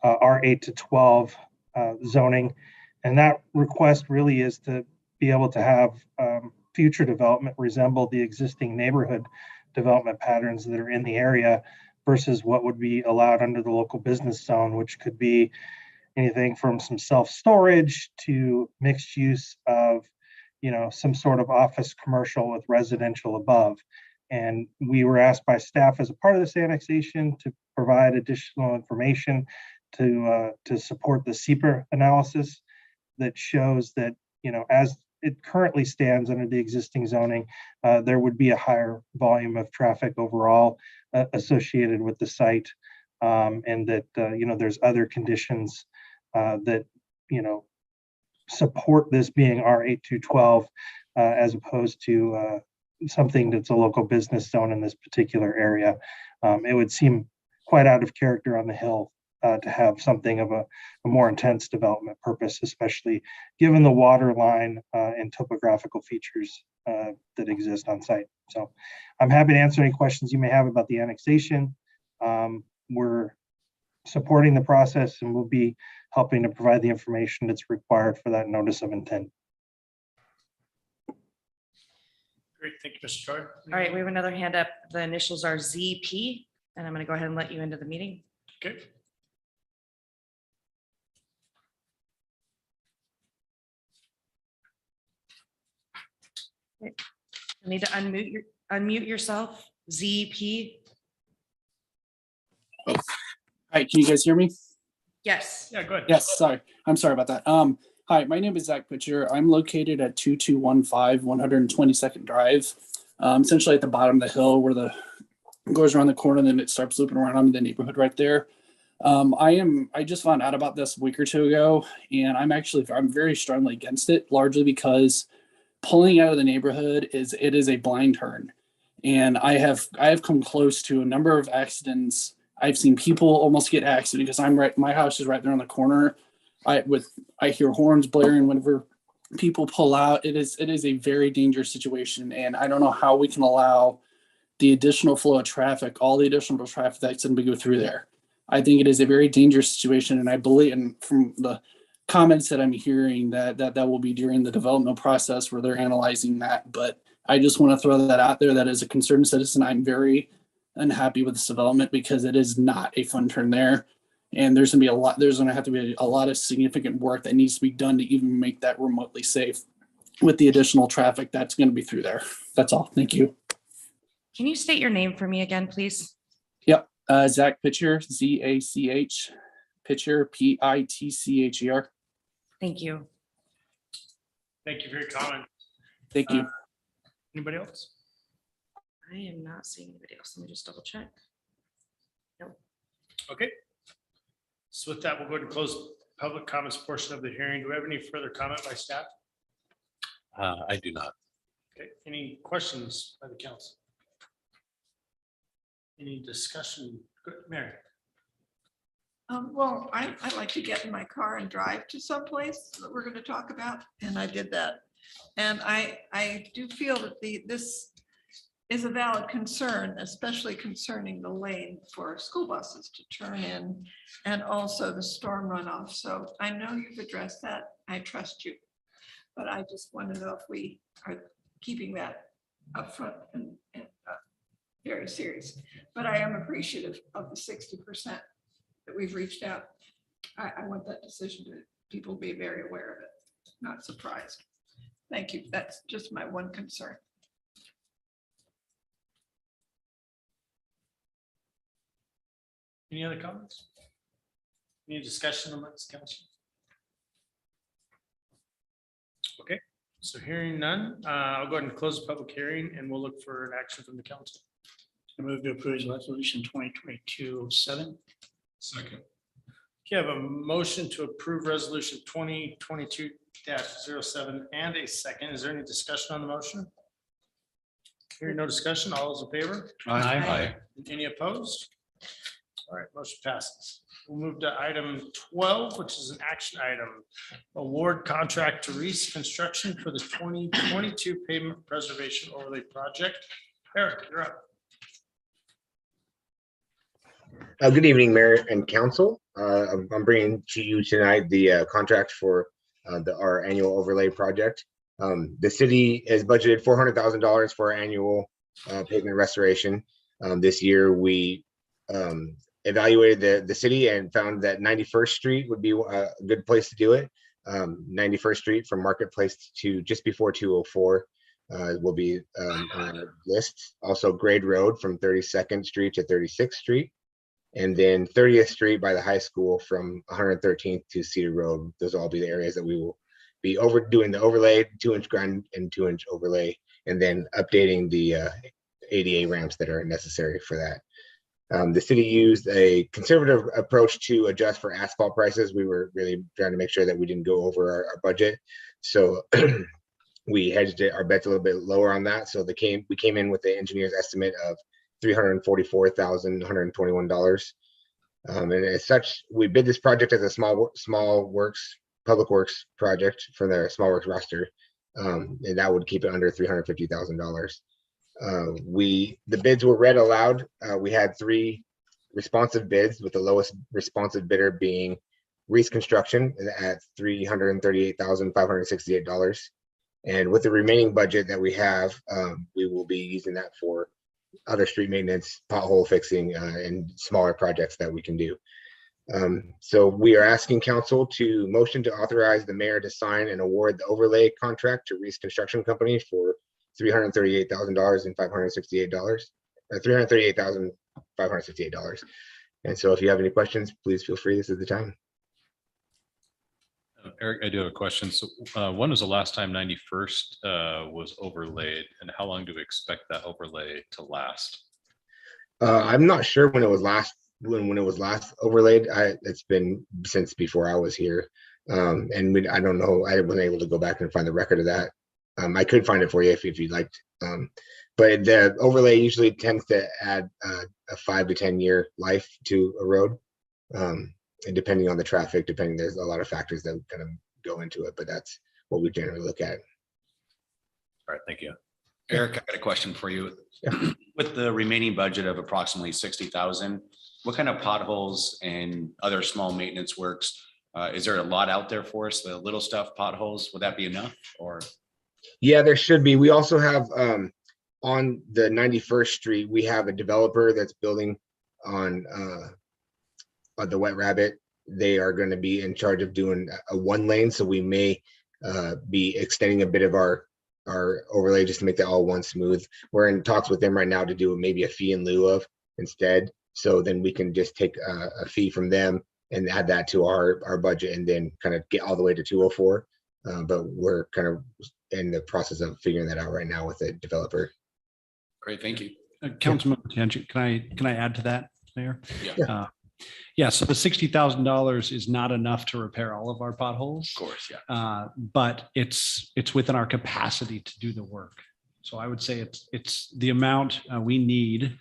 R8 to 12 zoning. And that request really is to be able to have future development resemble the existing neighborhood development patterns that are in the area versus what would be allowed under the local business zone, which could be anything from some self-storage to mixed use of, some sort of office commercial with residential above. And we were asked by staff as a part of this annexation to provide additional information to support the SEPA analysis that shows that, as it currently stands under the existing zoning, there would be a higher volume of traffic overall associated with the site, and that, there's other conditions that, support this being R8 to 12 as opposed to something that's a local business zone in this particular area. It would seem quite out of character on the Hill to have something of a more intense development purpose, especially given the water line and topographical features that exist on site. So I'm happy to answer any questions you may have about the annexation. We're supporting the process and we'll be helping to provide the information that's required for that notice of intent. Great, thank you, Mr. Choi. All right, we have another hand up. The initials are ZP, and I'm going to go ahead and let you into the meeting. Okay. I need to unmute yourself, ZP. Hi, can you guys hear me? Yes. Yeah, go ahead. Yes, sorry. I'm sorry about that. Hi, my name is Zach Pitcher. I'm located at 2215 122nd Drive, essentially at the bottom of the hill where the goes around the corner and then it starts looping around. I'm in the neighborhood right there. I just found out about this a week or two ago, and I'm very strongly against it, largely because pulling out of the neighborhood is a blind turn. And I have come close to a number of accidents. I've seen people almost get accident because my house is right there on the corner. I hear horns blaring whenever people pull out. It is a very dangerous situation, and I don't know how we can allow the additional flow of traffic, all the additional traffic that's going to go through there. I think it is a very dangerous situation, and I believe, and from the comments that I'm hearing, that will be during the development process where they're analyzing that. But I just want to throw that out there that as a concerned citizen, I'm very unhappy with this development because it is not a fun turn there. And there's going to have to be a lot of significant work that needs to be done to even make that remotely safe with the additional traffic that's going to be through there. That's all. Thank you. Can you state your name for me again, please? Yep. Zach Pitcher, ZACH, Pitcher, PITCHER. Thank you. Thank you for your comment. Thank you. Anybody else? I am not seeing anybody else. Let me just double check. No. Okay. So with that, we'll go ahead and close public comments portion of the hearing. Do we have any further comment by staff? I do not. Okay, any questions by the council? Any discussion? Good, Mary. Well, I'd like to get in my car and drive to someplace that we're going to talk about, and I did that. And I do feel that this is a valid concern, especially concerning the lane for school buses to turn in and also the storm runoff. So I know you've addressed that. I trust you. But I just want to know if we are keeping that up front and very serious. But I am appreciative of the 60% that we've reached out. I want that decision to people be very aware of it, not surprised. Thank you. That's just my one concern. Any other comments? Any discussion amongst council? Okay, so hearing none, I'll go ahead and close the public hearing and we'll look for an action from the council. I move to approve resolution 2022-07. Second. Okay, I have a motion to approve resolution 2022-07 and a second. Is there any discussion on the motion? Hearing no discussion, all those in favor? Aye. Any opposed? All right, motion passes. We'll move to item 12, which is an action item. Award contract to Reese Construction for the 2022 pavement preservation overlay project. Eric, you're up. Good evening, Mayor and Council. I'm bringing to you tonight the contract for our annual overlay project. The city has budgeted $400,000 for our annual pavement restoration. This year, we evaluated the city and found that 91st Street would be a good place to do it. 91st Street from Marketplace to just before 204 will be on our list. Also, Grade Road from 32nd Street to 36th Street. And then 30th Street by the high school from 113th to Cedar Road. Those will all be the areas that we will be doing the overlay, 2-inch grind and 2-inch overlay, and then updating the ADA ramps that are necessary for that. The city used a conservative approach to adjust for asphalt prices. We were really trying to make sure that we didn't go over our budget. So we hedged our bets a little bit lower on that. So we came in with the engineer's estimate of $344,121. And as such, we bid this project as a public works project for their small works roster. And that would keep it under $350,000. The bids were read aloud. We had 3 responsive bids, with the lowest responsive bidder being Reese Construction at $338,568. And with the remaining budget that we have, we will be using that for other street maintenance, pothole fixing, and smaller projects that we can do. So we are asking council to motion to authorize the mayor to sign and award the overlay contract to Reese Construction Company for $338,000 and $568, or $338,568. And so if you have any questions, please feel free. This is the time. Eric, I do have a question. So when was the last time 91st was overlaid, and how long do we expect that overlay to last? I'm not sure when it was last overlaid. It's been since before I was here. And I don't know. I wasn't able to go back and find the record of that. I could find it for you if you'd like. But the overlay usually tends to add a 5 to 10 year life to a road. And depending on the traffic, there's a lot of factors that kind of go into it, but that's what we generally look at. All right, thank you. Eric, I got a question for you. Yeah. With the remaining budget of approximately 60,000, what kind of potholes and other small maintenance works? Is there a lot out there for us? The little stuff, potholes, would that be enough? Or Yeah, there should be. We also have on the 91st Street, we have a developer that's building on the Wet Rabbit. They are going to be in charge of doing a 1 lane, so we may be extending a bit of our overlay just to make that all one smooth. We're in talks with them right now to do maybe a fee in lieu of instead, so then we can just take a fee from them and add that to our budget and then kind of get all the way to 204. But we're kind of in the process of figuring that out right now with the developer. great, thank you. Councilmember Tanchik, can I add to that, Mayor? Yeah. Yeah, so the $60,000 is not enough to repair all of our potholes. Of course, yeah. But it's within our capacity to do the work. So I would say it's the amount we need,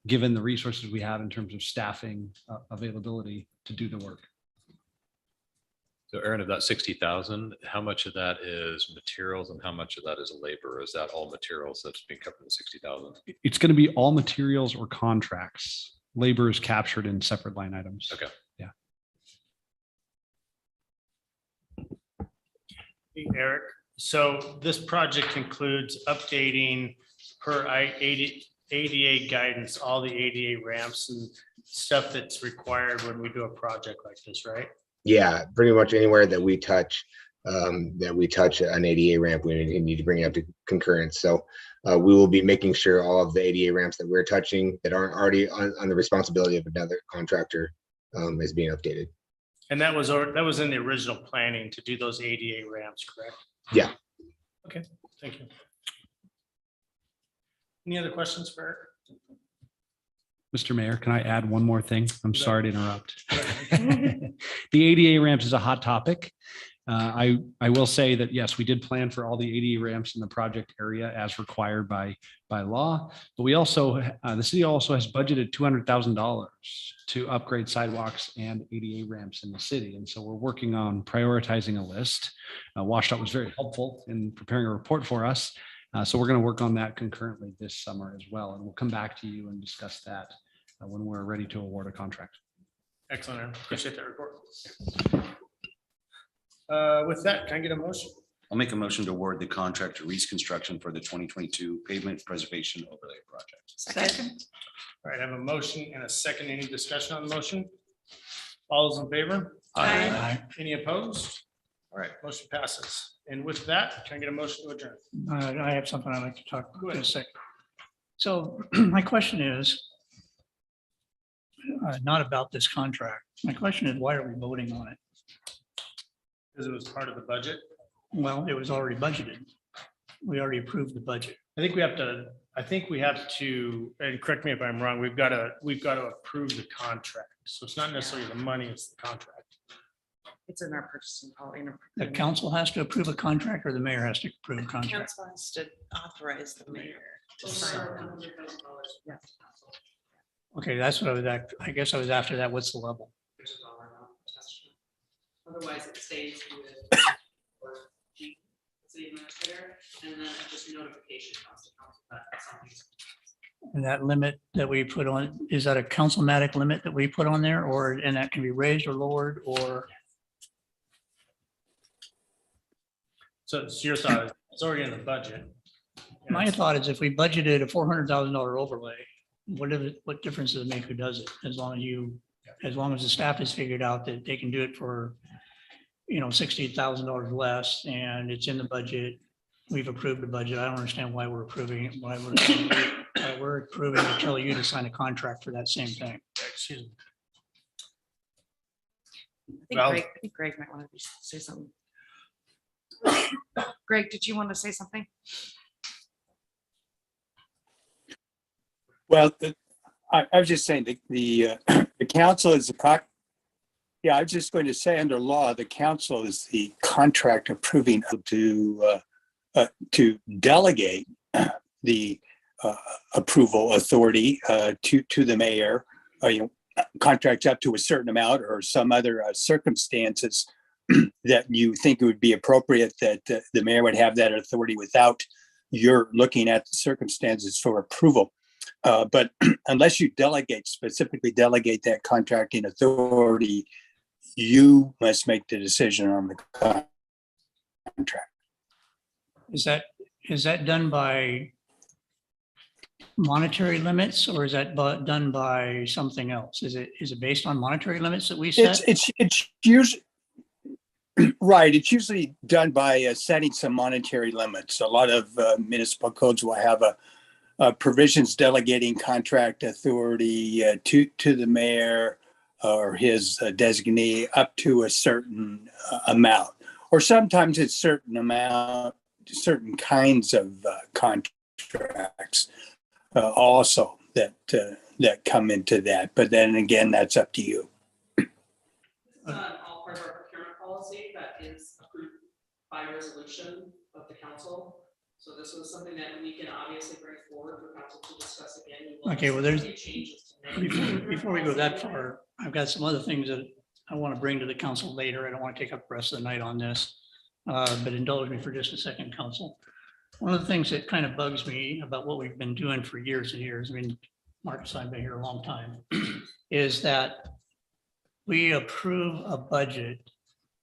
given the resources we have in terms of staffing availability to do the work. So Aaron, of that 60,000, how much of that is materials and how much of that is labor? Is that all materials that's being covered in the 60,000? It's going to be all materials or contracts. Labor is captured in separate line items. Okay. Yeah. Hey, Eric, so this project includes updating per ADA guidance, all the ADA ramps and stuff that's required when we do a project like this, right? Yeah, pretty much anywhere that we touch an ADA ramp, we need to bring it up to concurrence. So we will be making sure all of the ADA ramps that we're touching that aren't already on the responsibility of another contractor is being updated. And that was in the original planning to do those ADA ramps, correct? Yeah. Okay, thank you. Any other questions for Eric? Mr. Mayor, can I add one more thing? I'm sorry to interrupt. The ADA ramps is a hot topic. I will say that, yes, we did plan for all the ADA ramps in the project area as required by law, but we also, the city also has budgeted $200,000 to upgrade sidewalks and ADA ramps in the city. And so we're working on prioritizing a list. WashDOT was very helpful in preparing a report for us. So we're going to work on that concurrently this summer as well. And we'll come back to you and discuss that when we're ready to award a contract. Excellent. I appreciate that report. With that, can I get a motion? I'll make a motion to award the contract to Reese Construction for the 2022 pavement preservation overlay project. Second. All right, I have a motion and a second. Any discussion on the motion? All those in favor? Aye. Any opposed? All right, motion passes. And with that, can I get a motion to adjourn? I have something I'd like to talk Go about in ahead. a second. So my question is not about this contract. My question is, why are we voting on it? Because it was part of the budget. Well, it was already budgeted. We already approved the budget. I think we have to, and correct me if I'm wrong, we've got to approve the contract. So it's not necessarily the money, it's the contract. It's in our purchasing policy. The council has to approve a contract or the mayor has to approve a contract? Council has to authorize the mayor to sign. Okay, that's what I was, I guess I was after that. What's the level? Otherwise, it stays with the city administrator, and then just notification comes to council that something's. And that limit that we put on, is that a councilmatic limit that we put on there, or, and that can be raised or lowered, or? So it's your thought, it's already in the budget. My thought is if we budgeted a $400,000 overlay, what difference does it make who does it? As long as the staff has figured out that they can do it for, $60,000 less, and it's in the budget. We've approved the budget. I don't understand why we're approving it. Why we're approving to tell you to sign a contract for that same thing. Excuse me. I think Greg might want to say something. Greg, did you want to say something? Well, I was just saying the council is yeah, I was just going to say under law, the council is the contract approving to delegate the approval authority to the mayor, contracts up to a certain amount or some other circumstances that you think it would be appropriate that the mayor would have that authority without you're looking at the circumstances for approval. But unless you specifically delegate that contracting authority, you must make the decision on the contract. Is that done by monetary limits, or is that done by something else? Is it based on monetary limits that we set? It's usually right. It's usually done by setting some monetary limits. A lot of municipal codes will have provisions delegating contract authority to the mayor or his designee up to a certain amount, or sometimes it's certain kinds of contracts also that come into that. But then again, that's up to you. All part of our procurement policy that is approved by resolution of the council. So this was something that we can obviously bring forward for council to discuss again. Okay, well, there's changes to make. before we go that far, I've got some other things that I want to bring to the council later. I don't want to take up the rest of the night on this, but indulge me for just a second, council. One of the things that kind of bugs me about what we've been doing for years and years, I mean, Marcus, I've been here a long time, is that we approve a budget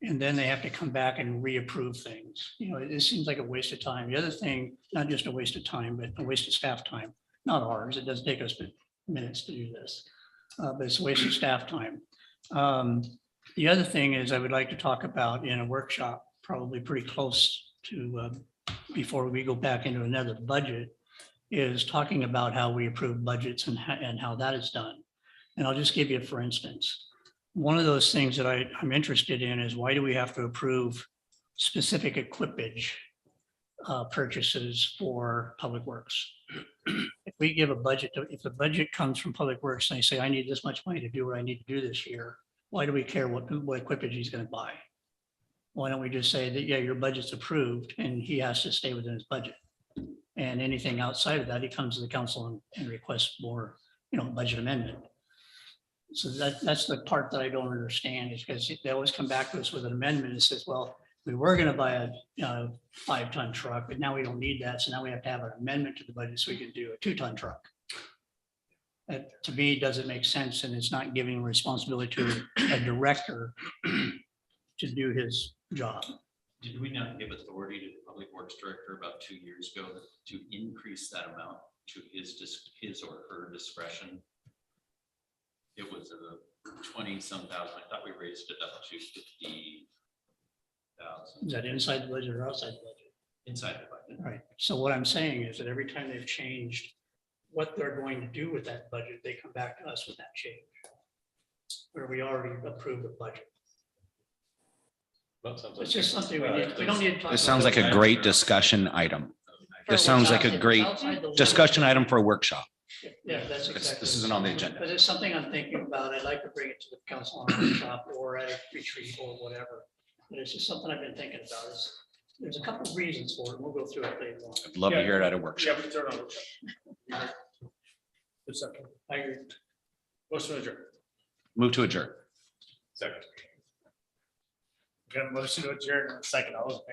and then they have to come back and reapprove things. It seems like a waste of time. The other thing, not just a waste of time, but a waste of staff time, not ours. It does take us minutes to do this, but it's a waste of staff time. The other thing is I would like to talk about in a workshop, probably pretty close to before we go back into another budget, is talking about how we approve budgets and how that is done. And I'll just give you, for instance, one of those things that I'm interested in is why do we have to approve specific equipage purchases for Public Works? If we give a budget, if the budget comes from Public Works and they say, I need this much money to do what I need to do this year, why do we care what equipage he's going to buy? Why don't we just say that, yeah, your budget's approved and he has to stay within his budget? And anything outside of that, he comes to the council and requests more, budget amendment. So that's the part that I don't understand, is because they always come back to us with an amendment and says, well, we were going to buy a 5-ton truck, but now we don't need that. So now we have to have an amendment to the budget so we can do a 2-ton truck. That to me doesn't make sense, and it's not giving responsibility to a director to do his job. Did we not give authority to the Public Works Director about 2 years ago to increase that amount to his or her discretion? It was a 20-some thousand. I thought we raised it up to 50,000. Is that inside the budget or outside the budget? Inside the budget. Right. So what I'm saying is that every time they've changed what they're going to do with that budget, they come back to us with that change, where we already approved the budget. It's just something we don't need to talk. This sounds like a great discussion item. This sounds like a great discussion item for a workshop. Yeah, that's exactly. This isn't on the agenda. But it's something I'm thinking about. I'd like to bring it to the council on a workshop or at a retreat or whatever. But it's just something I've been thinking about. There's a couple of reasons for it. We'll go through it later on. I'd love to hear it at a workshop. Yeah, we can throw it on a workshop. I agree. Motion to adjourn. Move to adjourn. Second. Got a motion to adjourn in a second. All those in favor?